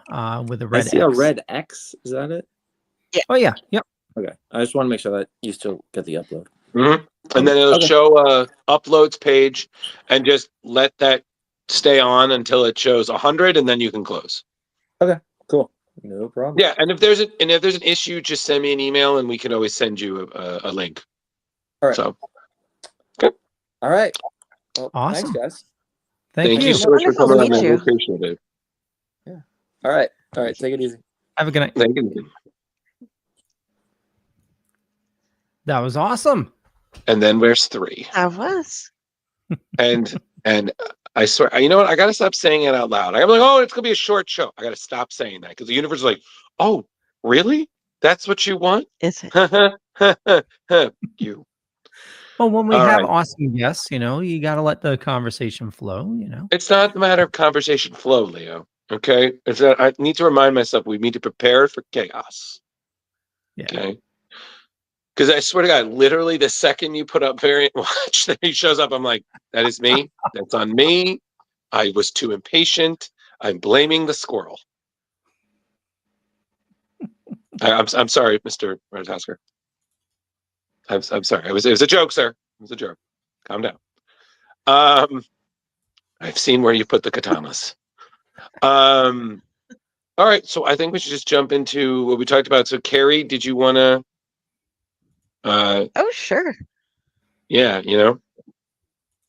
with a red I see X. a red X. Is that it? Yeah. Oh yeah. Yep. Okay. I just want to make sure that you still get the upload. Mm-hmm. And then it'll show a uploads page, and just let that stay on until it shows 100, and then you can close. Okay. Cool. No problem. Yeah, and if there's an issue, just send me an email, and we can always send you a link. All right. So, okay. All right. Well, Awesome. Thanks, guys. Thank you so much for Wonderful to coming on. meet I you. appreciate it. Yeah. All right. Take it easy. Have a good night. Thank you. That was awesome. And then where's 3? I was. And I swear, you know what? I gotta stop saying it out loud. I'm like, oh, it's gonna be a short show. I gotta stop saying that because the universe is like, oh, really? That's what you want? Is it? You. Well, when we All have right. awesome guests, you got to let the conversation flow. It's not a matter of conversation flow, Leo. Okay, it's that I need to remind myself we need to prepare for chaos. Yeah. Okay. Because I swear to God, literally the second you put up Variant Watch, that he shows up, I'm like, that is me. That's on me. I was too impatient. I'm blaming the squirrel. I'm sorry, Mr. Redtasker. I'm sorry. It was a joke, sir. It was a joke. Calm down. I've seen where you put the katanas. All right, so I think we should just jump into what we talked about. So, Carrie, did you want to? Oh, sure. Yeah,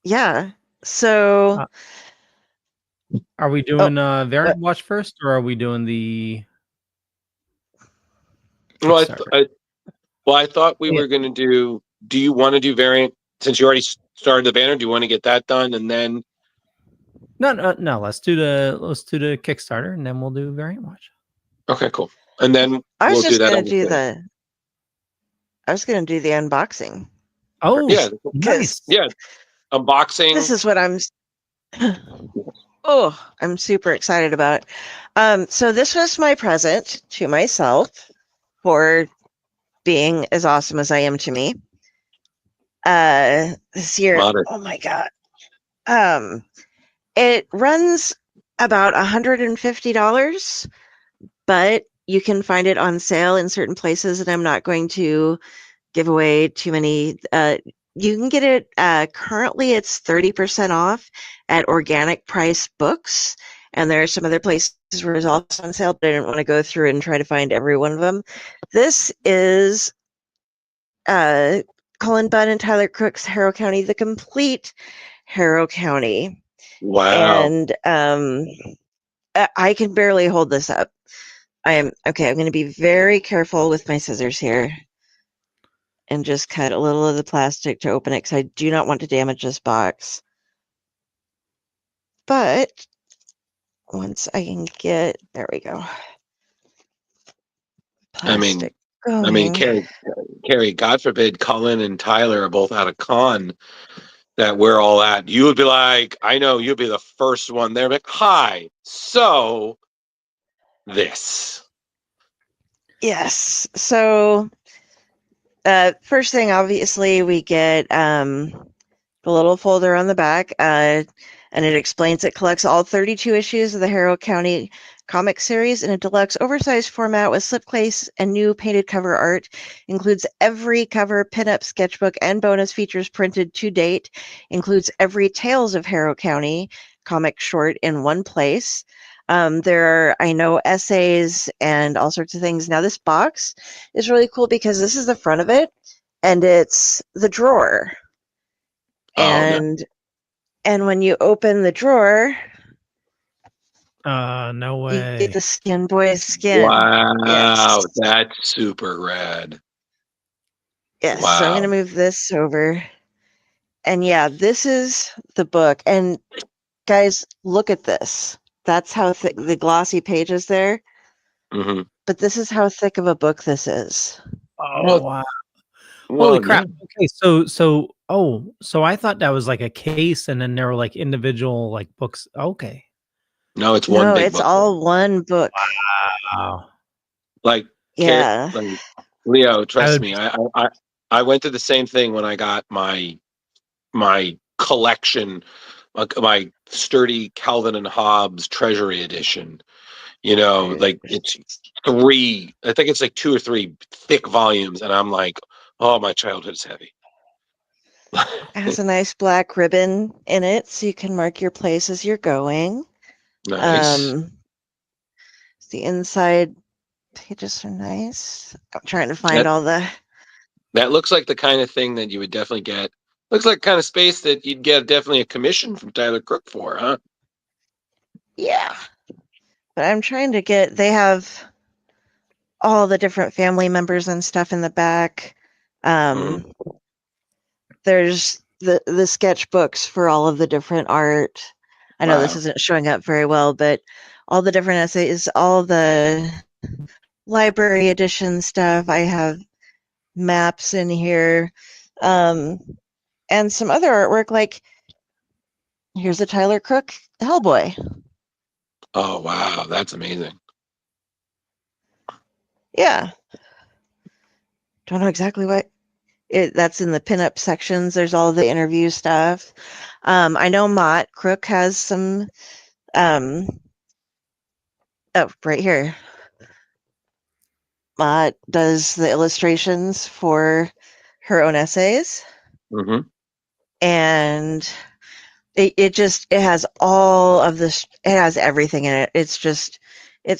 Yeah. So, Are we doing Variant Watch first, or are we doing the? Well, I thought we were going to do. Do you want to do Variant since you already started the banner? Do you want to get that done and then? No. Let's do the Kickstarter, and then we'll do Variant Watch. Okay, cool. And then I was we'll do just that. going to do I was going to do the unboxing. Oh, yeah, nice. Yeah, unboxing. This is what I'm super excited about. So this was my present to myself for being as awesome as I am to me. This year, Modern. oh my God. It runs about $150, but you can find it on sale in certain places, and I'm not going to give away too many. You can get it, currently it's 30% off at Organic Price Books, and there are some other places where it's also on sale, but I didn't want to go through and try to find every one of them. This is Cullen, Bunn, and Tyler Crook's Harrow County, the complete Harrow County. Wow. And I can barely hold this up. I'm going to be very careful with my scissors here and just cut a little of the plastic to open it because I do not want to damage this box. But once I can get, there we go. Plastic I mean, going. Carrie, God forbid Cullen and Tyler are both at a con that we're all at. You would be like, I know you'd be the first one there. Like, hi, so this. Yes. So first thing, obviously, we get the little folder on the back, and it explains it collects all 32 issues of the Harrow County comic series in a deluxe oversized format with slipcase and new painted cover art. Includes every cover, pinup, sketchbook, and bonus features printed to date. Includes every Tales of Harrow County comic short in one place. There are, I know, essays and all sorts of things. Now, this box is really cool because this is the front of it, and it's the drawer. Oh, no. And when you open the drawer, No you way. get the Skin Boy's skin. Wow, Yes. that's super rad. Yes. Wow. So I'm going to move this over. And yeah, this is the book. And guys, look at this. That's how thick the glossy pages there. Mm-hmm. But this is how thick of a book this is. Oh, wow. Well, Holy crap. yeah. Okay, so I thought that was like a case and then there were like individual like books. Okay. No, it's one No, big it's book. all one book. Wow. Like, Yeah. like, Leo, trust would- me. I went through the same thing when I got my collection, my sturdy Calvin and Hobbes Treasury Edition. You know, like it's I think it's like 2 or 3 thick volumes, and I'm like, oh, my childhood is heavy. It has a nice black ribbon in it, so you can mark your place as you're going. Nice. The inside pages are nice. I'm trying to find all the. That looks like the kind of thing that you would definitely get. Looks like kind of space that you'd get definitely a commission from Tyler Crook for, huh? Yeah. But I'm trying to get, they have all the different family members and stuff in the back. There's the sketchbooks for all of the different art. I know this isn't showing up very well, but all the different essays, all the library edition stuff. I have maps in here. And some other artwork, like here's a Tyler Crook Hellboy. Oh, wow. That's amazing. Yeah. Don't know exactly what that's in the pinup sections. There's all the interview stuff. I know Crook has some, oh, right here. Mott does the illustrations for her own essays. Mm-hmm. And it has all of this, it has everything in it. It's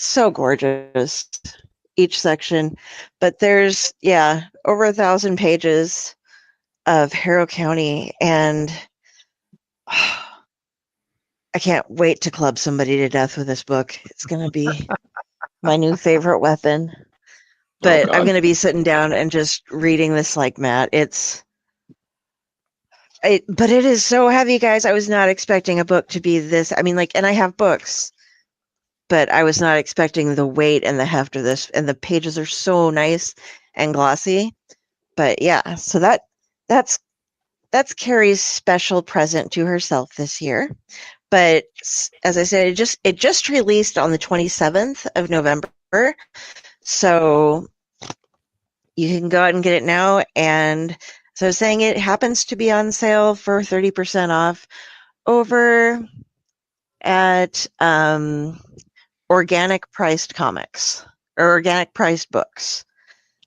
so gorgeous, each section. But there's, over 1,000 pages of Harrow County, and I can't wait to club somebody to death with this book. It's going to be my new favorite weapon. But I'm going to be sitting down and just reading this like Matt. But it is so heavy, guys. I was not expecting a book to be this. I mean, and I have books, but I was not expecting the weight and the heft of this. And the pages are so nice and glossy. But yeah, so that's Carrie's special present to herself this year. But as I said, it just released on the 27th of November. So you can go out and get it now. And so I was saying it happens to be on sale for 30% off over at organic priced comics or organic priced books.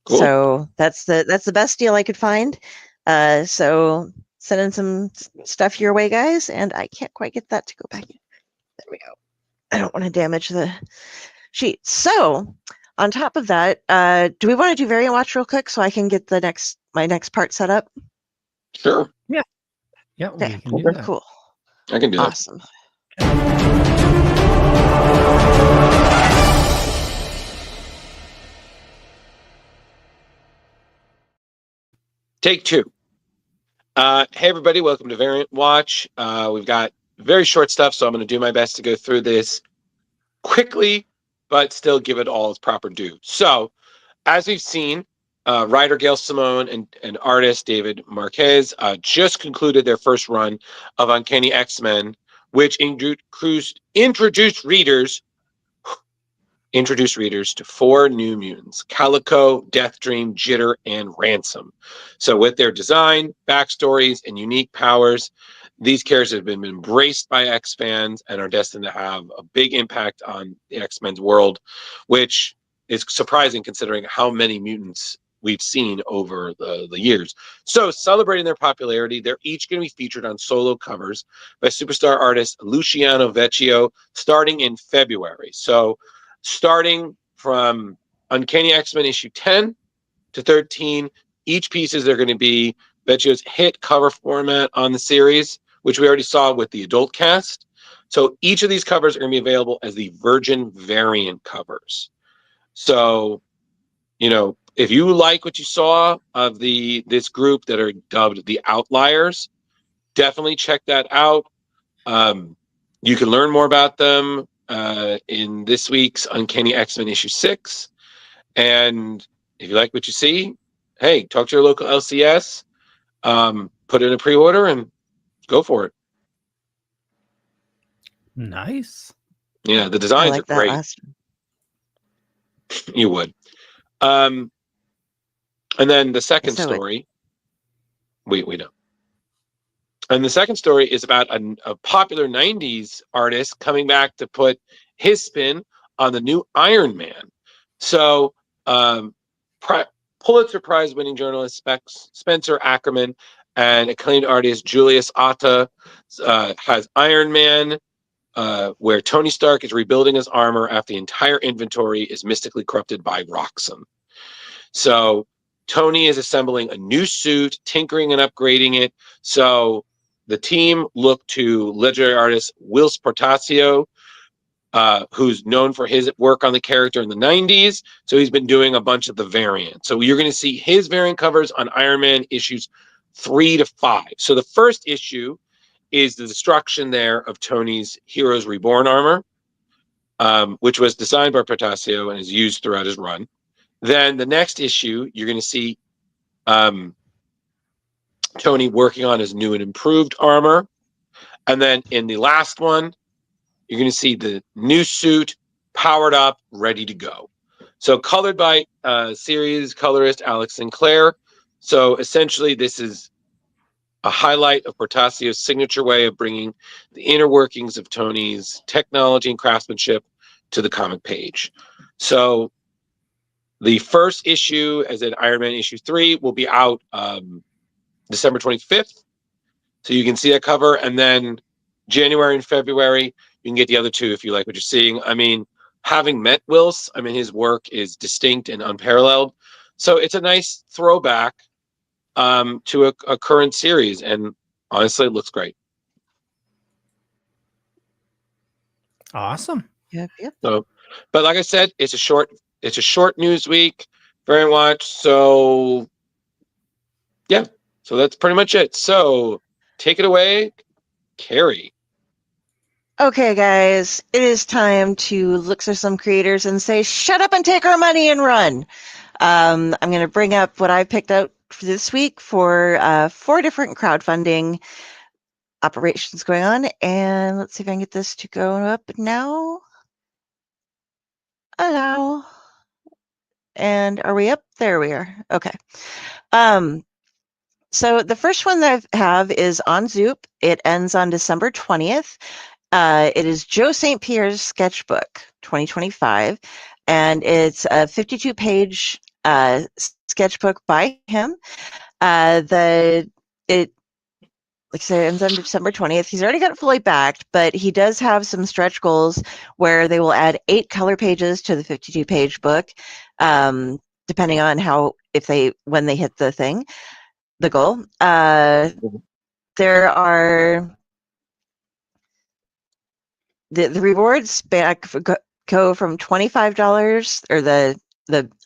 Cool. So that's the best deal I could find. So sending some stuff your way, guys, and I can't quite get that to go back in. There we go. I don't want to damage the sheet. So on top of that, do we want to do variant watch real quick so I can get my next part set up? Sure. Yeah, Okay. we can do that. Cool. I can do that. Awesome. Take two. Hey, everybody. Welcome to Variant Watch. We've got very short stuff, so I'm going to do my best to go through this quickly, but still give it all its proper due. So, as we've seen, writer Gail Simone and artist David Marquez just concluded their first run of Uncanny X-Men, which introduced readers to 4 new mutants: Calico, Deathdream, Jitter, and Ransom. So with their design, backstories, and unique powers, these characters have been embraced by X fans and are destined to have a big impact on the X-Men's world, which is surprising considering how many mutants we've seen over the years. So celebrating their popularity, they're each going to be featured on solo covers by superstar artist Luciano Vecchio starting in February. So starting from Uncanny X-Men issue 10 to 13, each pieces are going to be Vecchio's hit cover format on the series, which we already saw with the adult cast. So each of these covers are going to be available as the Virgin variant covers. So, you know, if you like what you saw of this group that are dubbed the Outliers, definitely check that out. You can learn more about them in this week's Uncanny X-Men issue 6. And if you like what you see, hey, talk to your local LCS, put in a pre-order, and go for it. Nice. Yeah, the designs I like are great. last one. You would. And then the second story, we don't. And the second story is about a popular 90s artist coming back to put his spin on the new Iron Man. So Pulitzer Prize winning journalist Spencer Ackerman and acclaimed artist Julius Atta has Iron Man, where Tony Stark is rebuilding his armor after the entire inventory is mystically corrupted by Roxxon. So Tony is assembling a new suit, tinkering and upgrading it. So the team looked to legendary artist Whilce Portacio, who's known for his work on the character in the 90s. So he's been doing a bunch of the variants. So you're going to see his variant covers on Iron Man issues 3 to 5. So the first issue is the destruction there of Tony's Heroes Reborn armor, which was designed by Portacio and is used throughout his run. Then the next issue, you're going to see Tony working on his new and improved armor. And then in the last one, you're going to see the new suit powered up, ready to go. So colored by series colorist Alex Sinclair. So essentially, this is a highlight of Portacio's signature way of bringing the inner workings of Tony's technology and craftsmanship to the comic page. So the first issue, as in Iron Man issue 3, will be out December 25th. So you can see that cover. And then January and February, you can get the other 2 if you like what you're seeing. I mean, having met Whilce, I mean, his work is distinct and unparalleled. So it's a nice throwback to a current series. And honestly, it looks great. Awesome. Yep. So, but like I said, it's a short news week. Very much. So yeah. So that's pretty much it. So take it away, Carrie. Okay, guys, it is time to look for some creators and say, shut up and take our money and run. I'm going to bring up what I picked out for this week for 4 different crowdfunding operations going on. And let's see if I can get this to go up now. Hello. And are we up? There we are. Okay. So the first one that I have is on Zoop. It ends on December 20th. It is Joe St. Pierre's Sketchbook 2025, and it's a 52-page sketchbook by him. It like I said, ends on December 20th. He's already got it fully backed, but he does have some stretch goals where they will add 8 color pages to the 52-page book, depending on when they hit the goal. There are the rewards go from $25, or the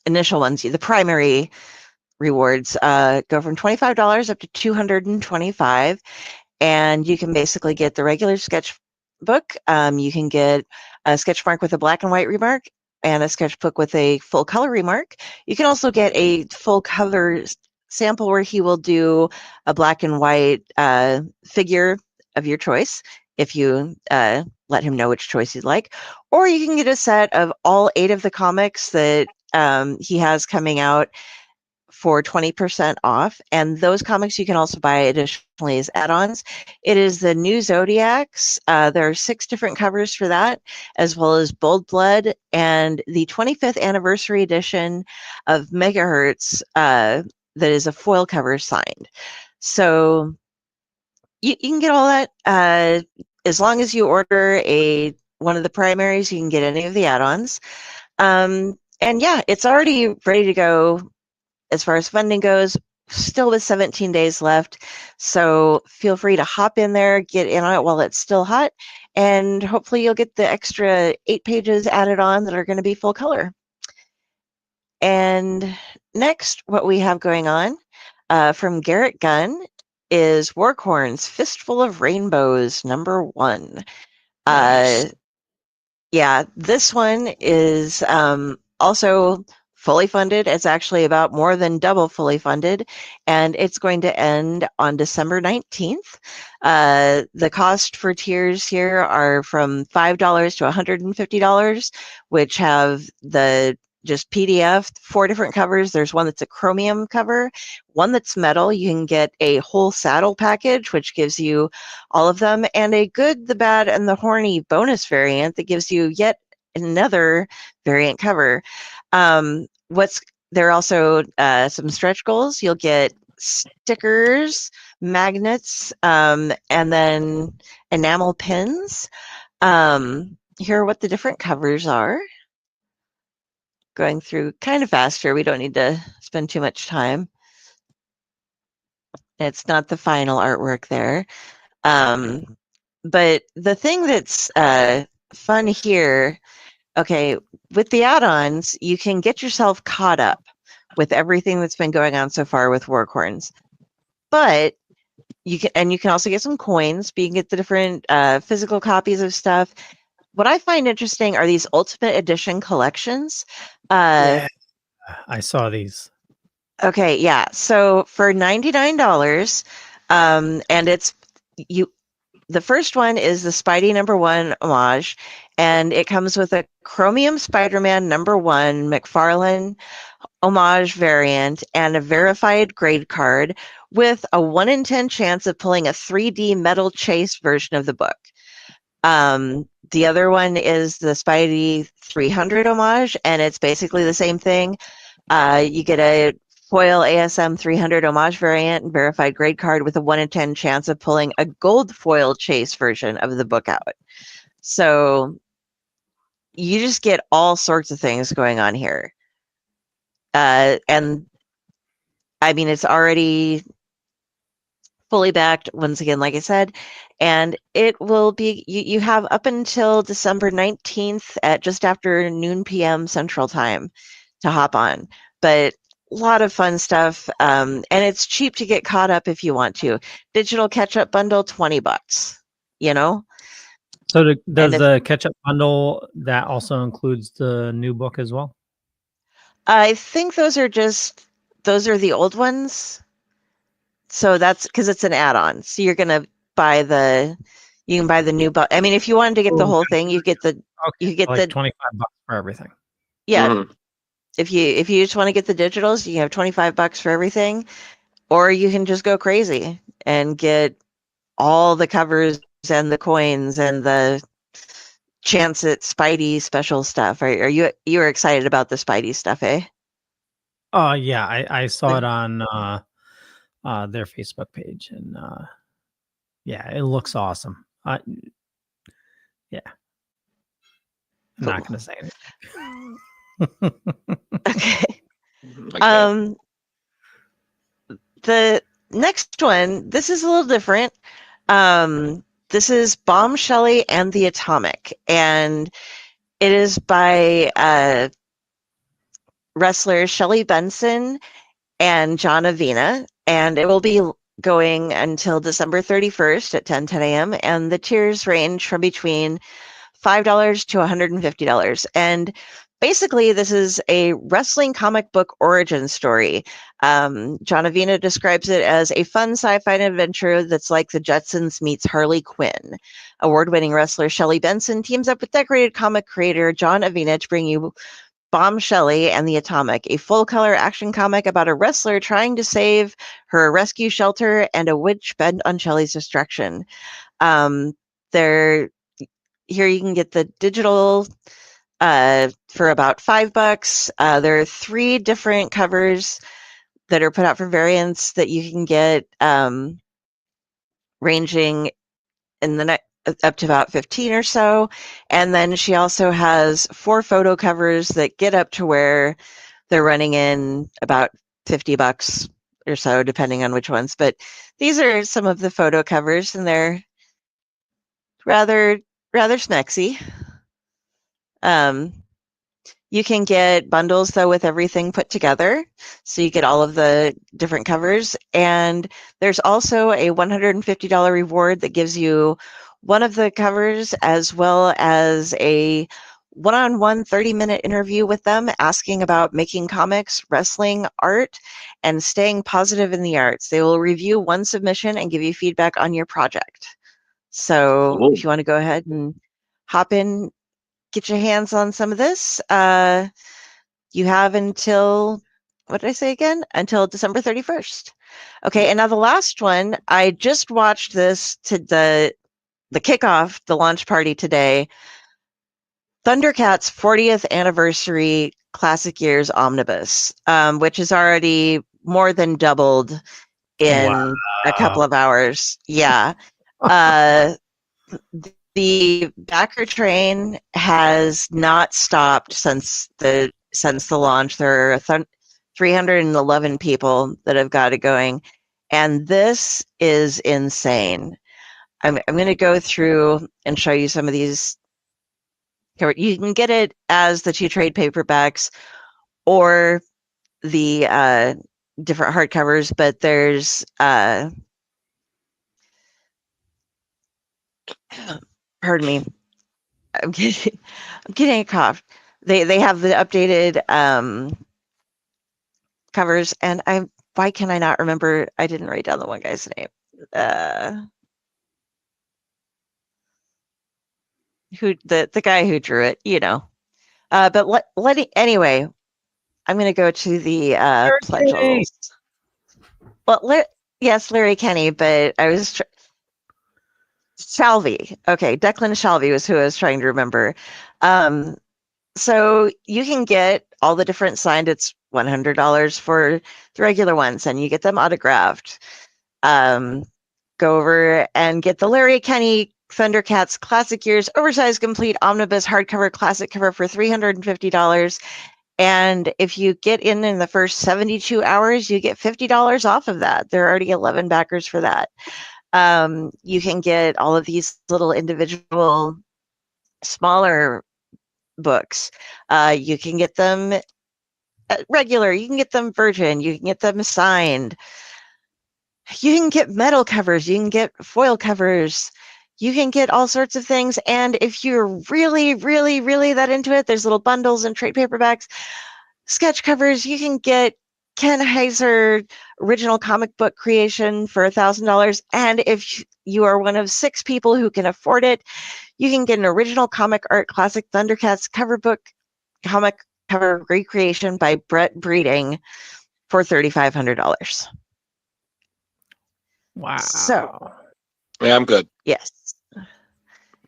initial ones, the primary rewards go from $25 up to $225, and you can basically get the regular sketchbook. You can get a sketch mark with a black and white remark and a sketchbook with a full color remark. You can also get a full color sample where he will do a black and white figure of your choice if you let him know which choice you'd like. Or you can get a set of all 8 of the comics that he has coming out for 20% off, and those comics you can also buy additionally as add-ons. It is the new Zodiacs. There are 6 different covers for that, as well as Bold Blood and the 25th anniversary edition of Megahertz that is a foil cover signed. So you can get all that as long as you order one of the primaries. You can get any of the add-ons, and yeah, it's already ready to go. As far as funding goes, still with 17 days left. So feel free to hop in there, get in on it while it's still hot, and hopefully you'll get the extra 8 pages added on that are going to be full color. And next, what we have going on from Garrett Gunn is Warcorn's Fistful of Rainbows, #1. Nice. Yeah, this one is also fully funded. It's actually about more than double fully funded, and it's going to end on December 19th. The cost for tiers here are from $5 to $150, which have the just PDF, 4 different covers. There's one that's a chromium cover, one that's metal. You can get a whole saddle package, which gives you all of them, and a Good, the Bad, and the Horny bonus variant that gives you yet another variant cover. There are also some stretch goals. You'll get stickers, magnets, and then enamel pins. Here are what the different covers are. Going through kind of faster. We don't need to spend too much time. It's not the final artwork there. But the thing that's fun here, okay, with the add-ons, you can get yourself caught up with everything that's been going on so far with Warcorns. But you can also get some coins, but you can get the different physical copies of stuff. What I find interesting are these Ultimate Edition collections. Yeah, I saw these. Okay, yeah. So for $99, and it's the first one is the Spidey #1 homage, and it comes with a Chromium Spider-Man #1 McFarlane homage variant and a verified grade card with a 1 in 10 chance of pulling a 3D metal chase version of the book. The other one is the Spidey 300 homage, and it's basically the same thing. You get a foil ASM 300 homage variant and verified grade card with a 1 in 10 chance of pulling a gold foil chase version of the book out. So you just get all sorts of things going on here. And I mean, it's already fully backed, once again, like I said, and it will be, you have up until December 19th at just after noon PM Central Time to hop on. But a lot of fun stuff, and it's cheap to get caught up if you want to. Digital catch-up bundle, $20, you know? So does the catch-up bundle, that also includes the new book as well? I think those are the old ones. So that's because it's an add-on. So you're gonna you can buy the new book. I mean, if you wanted to get the whole thing, you get the like $25 for everything. Yeah. Mm-hmm. If you just want to get the digitals, you have $25 for everything, or you can just go crazy and get all the covers and the coins and the chance at Spidey special stuff. Are you excited about the Spidey stuff, eh? Oh yeah, I saw it on their Facebook page, and yeah, it looks awesome. Yeah, I'm not going to say anything. Okay. The next one, this is a little different. This is Bomb Shelley and the Atomic, and it is by wrestlers Shelley Benson and John Avina, and it will be going until December 31st at 10 a.m. And the tiers range from between $5 to $150. And basically, this is a wrestling comic book origin story. John Avina describes it as a fun sci-fi adventure that's like the Jetsons meets Harley Quinn. Award-winning wrestler Shelley Benson teams up with decorated comic creator John Avina to bring you Bomb Shelley and the Atomic, a full-color action comic about a wrestler trying to save her rescue shelter and a witch bent on Shelley's destruction. Here you can get the digital for about $5. There are 3 different covers that are put out for variants that you can get, ranging in the up to about 15 or so. And then she also has 4 photo covers that get up to where they're running in about $50 or so, depending on which ones. But these are some of the photo covers, and they're rather smexy. You can get bundles, though, with everything put together. So you get all of the different covers. And there's also a $150 reward that gives you one of the covers, as well as a one-on-one 30-minute interview with them, asking about making comics, wrestling, art, and staying positive in the arts. They will review one submission and give you feedback on your project. So if you want to go ahead and hop in, get your hands on some of this, you have until, what did I say again? Until December 31st. Okay, and now the last one, I just watched this to the kickoff, the launch party today. Thundercats 40th Anniversary Classic Years Omnibus, which is already more than doubled in a couple of hours. Yeah. The backer train has not stopped since the launch. There are 311 people that have got it going, and this is insane. I'm going to go through and show you some of these. You can get it as the 2 trade paperbacks or the different hardcovers, but there's pardon me, I'm getting a cough. They have the updated covers, and why can I not remember? I didn't write down the one guy's name. Who the guy who drew it, you know. But anyway, I'm going to go to the pledge levels. Well, yes, Larry Kenny, but I was Shalvey. Okay, Declan Shalvey was who I was trying to remember. So you can get all the different signed. It's $100 for the regular ones, and you get them autographed. Go over and get the Larry Kenny Thundercats Classic Years Oversized Complete Omnibus Hardcover Classic Cover for $350. And if you get in the first 72 hours, you get $50 off of that. There are already 11 backers for that. You can get all of these little individual smaller books. You can get them regular, you can get them virgin, you can get them signed. You can get metal covers, you can get foil covers, you can get all sorts of things. And if you're really, really, really that into it, there's little bundles and trade paperbacks, sketch covers. You can get Ken Heiser original comic book creation for $1,000. And if you are one of 6 people who can afford it, you can get an original comic art classic Thundercats cover book comic cover recreation by Brett Breeding for $3,500. Wow. So, yeah, I'm good. Yes.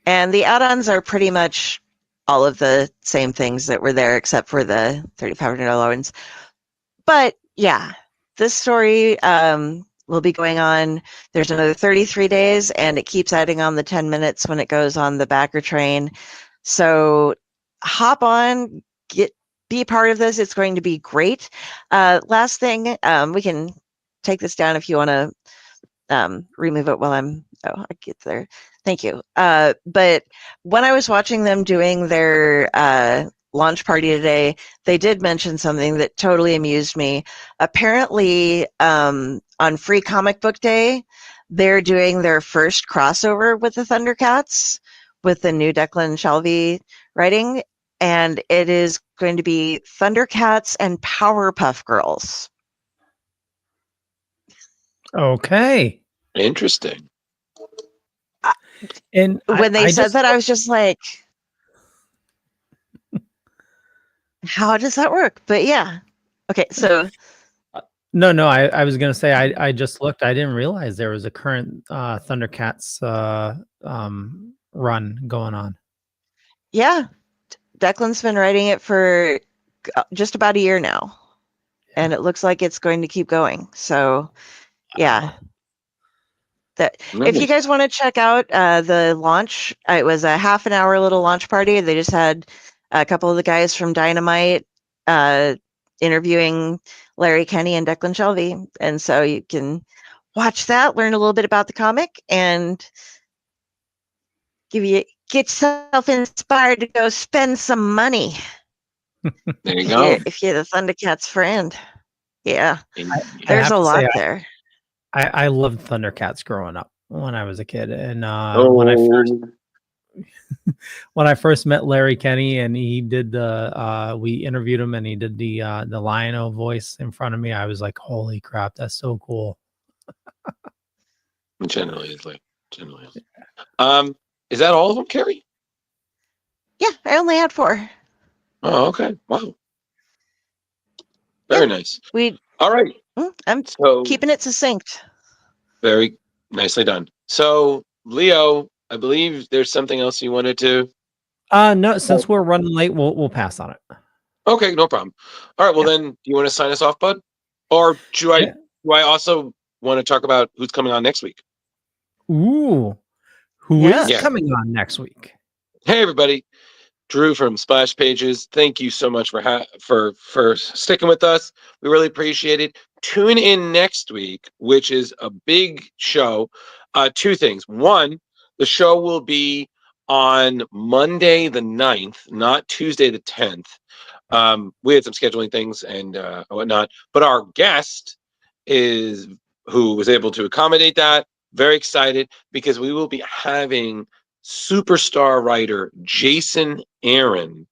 And the add-ons are pretty much all of the same things that were there, except for the $3,500 ones. But yeah, this story will be going on. There's another 33 days, and it keeps adding on the 10 minutes when it goes on the backer train. So hop on, be a part of this. It's going to be great. Last thing, we can take this down if you want to remove it while I get there. Thank you. But when I was watching them doing their launch party today, they did mention something that totally amused me. Apparently, on Free Comic Book Day, they're doing their first crossover with the Thundercats with the new Declan Shalvey writing, and it is going to be Thundercats and Powerpuff Girls. Okay. Interesting. And when they said that, I was just like, how does that work? But yeah. Okay, so no, I was gonna say I just looked. I didn't realize there was a current Thundercats run going on. Yeah, Declan's been writing it for just about a year now, and it looks like it's going to keep going. So, yeah. If you guys want to check out the launch, it was a half an hour little launch party. They just had a couple of the guys from Dynamite interviewing Larry Kenny and Declan Shalvey, and so you can watch that, learn a little bit about the comic, and get yourself inspired to go spend some money. There you go. If you're the Thundercats friend, yeah, there's a lot there. I loved Thundercats growing up when I was a kid, and when I first met Larry Kenny, and he did we interviewed him, and he did the Lion-O voice in front of me. I was like, "Holy crap, that's so cool!" Generally. Is that all of them, Carrie? Yeah, I only had 4. Oh, okay. Wow. Very nice. All right. I'm keeping it succinct. Very nicely done. So, Leo, I believe there's something else you wanted to. No, since we're running late, we'll pass on it. Okay, no problem. All right. Well, then, do you want to sign us off, bud? Or do I also want to talk about who's coming on next week? Ooh, who is coming on next week? Hey, everybody. Drew from Splash Pages. Thank you so much for sticking with us. We really appreciate it. Tune in next week, which is a big show. 2 things. One, the show will be on Monday the 9th, not Tuesday the 10th. We had some scheduling things and whatnot, but our guest who was able to accommodate that. Very excited because we will be having superstar writer Jason Aaron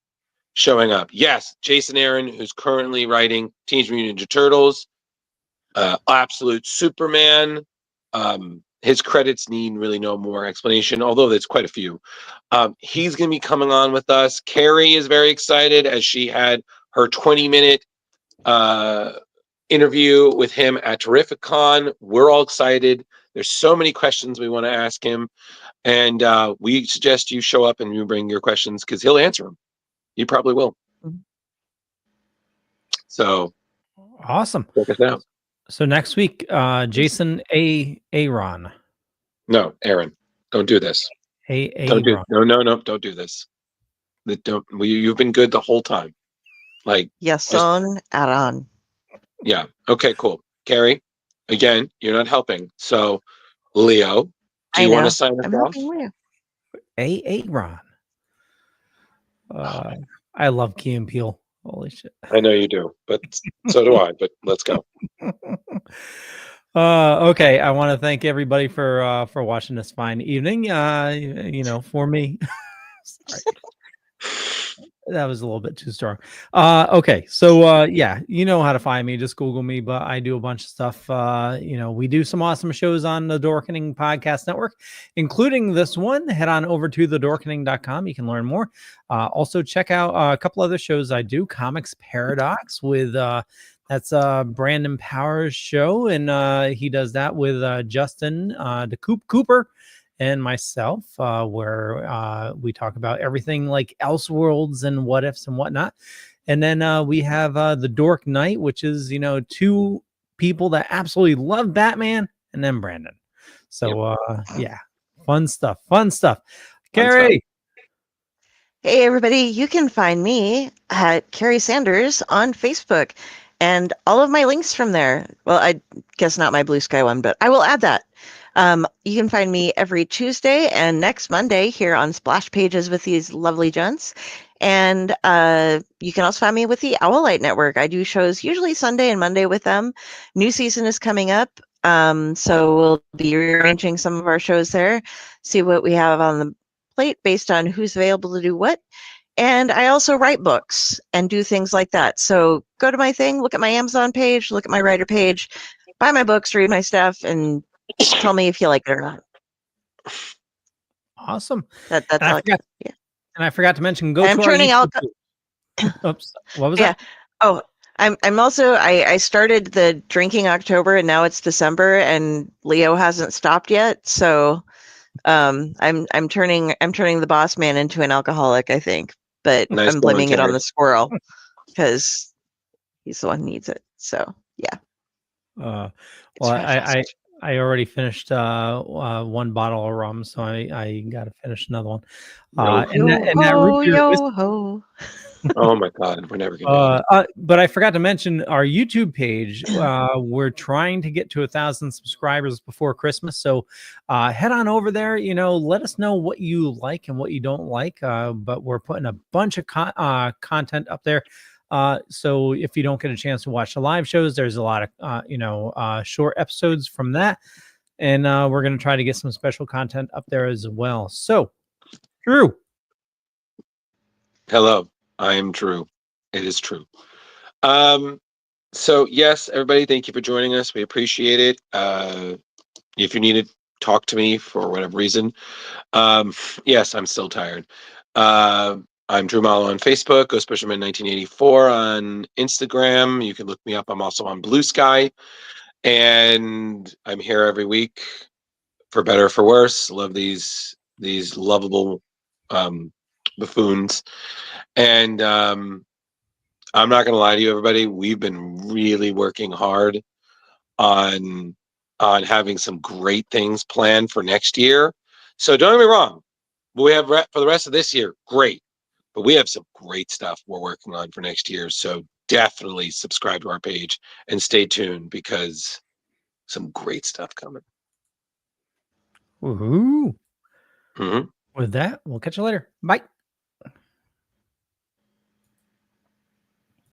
showing up. Yes, Jason Aaron, who's currently writing Teenage Mutant Ninja Turtles, Absolute Superman. His credits need really no more explanation, although there's quite a few. He's going to be coming on with us. Carrie is very excited as she had her 20-minute interview with him at Terrificon. We're all excited. There's so many questions we want to ask him. And we suggest you show up and you bring your questions because he'll answer them. He probably will. So awesome. Check us out. So next week, Jason Aaron. No, Aaron, don't do this. Don't do this. You've been good the whole time. Aaron. Yeah. Okay, cool. Carrie, again, you're not helping. So Leo, do you want to sign us off? Aaron. I love Key and Peele. Holy shit. I know you do, but so do I, but let's go. Okay. I want to thank everybody for watching this fine evening. For me. Sorry. That was a little bit too strong. Okay. So, you know how to find me. Just Google me, but I do a bunch of stuff. We do some awesome shows on the Dorkening Podcast Network, including this one. Head on over to thedorkening.com. You can learn more. Also check out a couple other shows I do. Comics Paradox with, that's Brandon Powers' show. And he does that with Justin, the Cooper. and myself, where we talk about everything like Elseworlds and what ifs and whatnot. And then we have the Dork Knight, which is, two people that absolutely love Batman, and then Brandon. So yeah, fun stuff. Carrie. Hey, everybody. You can find me at Carrie Sanders on Facebook and all of my links from there. Well, I guess not my Blue Sky one, but I will add that. You can find me every Tuesday and next Monday here on Splash Pages with these lovely gents. And you can also find me with the Owlite Network. I do shows usually Sunday and Monday with them. New season is coming up. So we'll be rearranging some of our shows there, see what we have on the plate based on who's available to do what. And I also write books and do things like that. So go to my thing, look at my Amazon page, look at my writer page, buy my books, read my stuff, and tell me if you like it or not. Awesome. That's all. Yeah. And I forgot to mention, go I'm to our turning YouTube. Oops. What was that? Oh, I'm also I started the drinking October and now it's December and Leo hasn't stopped yet. So I'm turning the boss man into an alcoholic, I think. But Nice I'm blaming going, it on Carrie. the squirrel because he's the one who needs it. So yeah. Well, It's fantastic. I already finished one bottle of rum, so I got to finish another one. And that root beer whiskey. Oh my God, we're never gonna. But I forgot to mention our YouTube page. We're trying to get to 1,000 subscribers before Christmas, so head on over there. Let us know what you like and what you don't like. But we're putting a bunch of content up there. So if you don't get a chance to watch the live shows, there's a lot of short episodes from that, and we're going to try to get some special content up there as well. So, Drew. Hello, I am Drew. It is true. So yes, everybody, thank you for joining us. We appreciate it. If you need to talk to me for whatever reason, yes, I'm still tired. I'm Drew Malo on Facebook, Ghost Fisherman 1984 on Instagram. You can look me up. I'm also on Blue Sky, and I'm here every week for better or for worse. Love these lovable buffoons, and I'm not going to lie to you, everybody. We've been really working hard on having some great things planned for next year. So don't get me wrong. We have for the rest of this year, great. But we have some great stuff we're working on for next year. So definitely subscribe to our page and stay tuned because some great stuff coming. Woohoo. Mm-hmm. With that, we'll catch you later. Bye.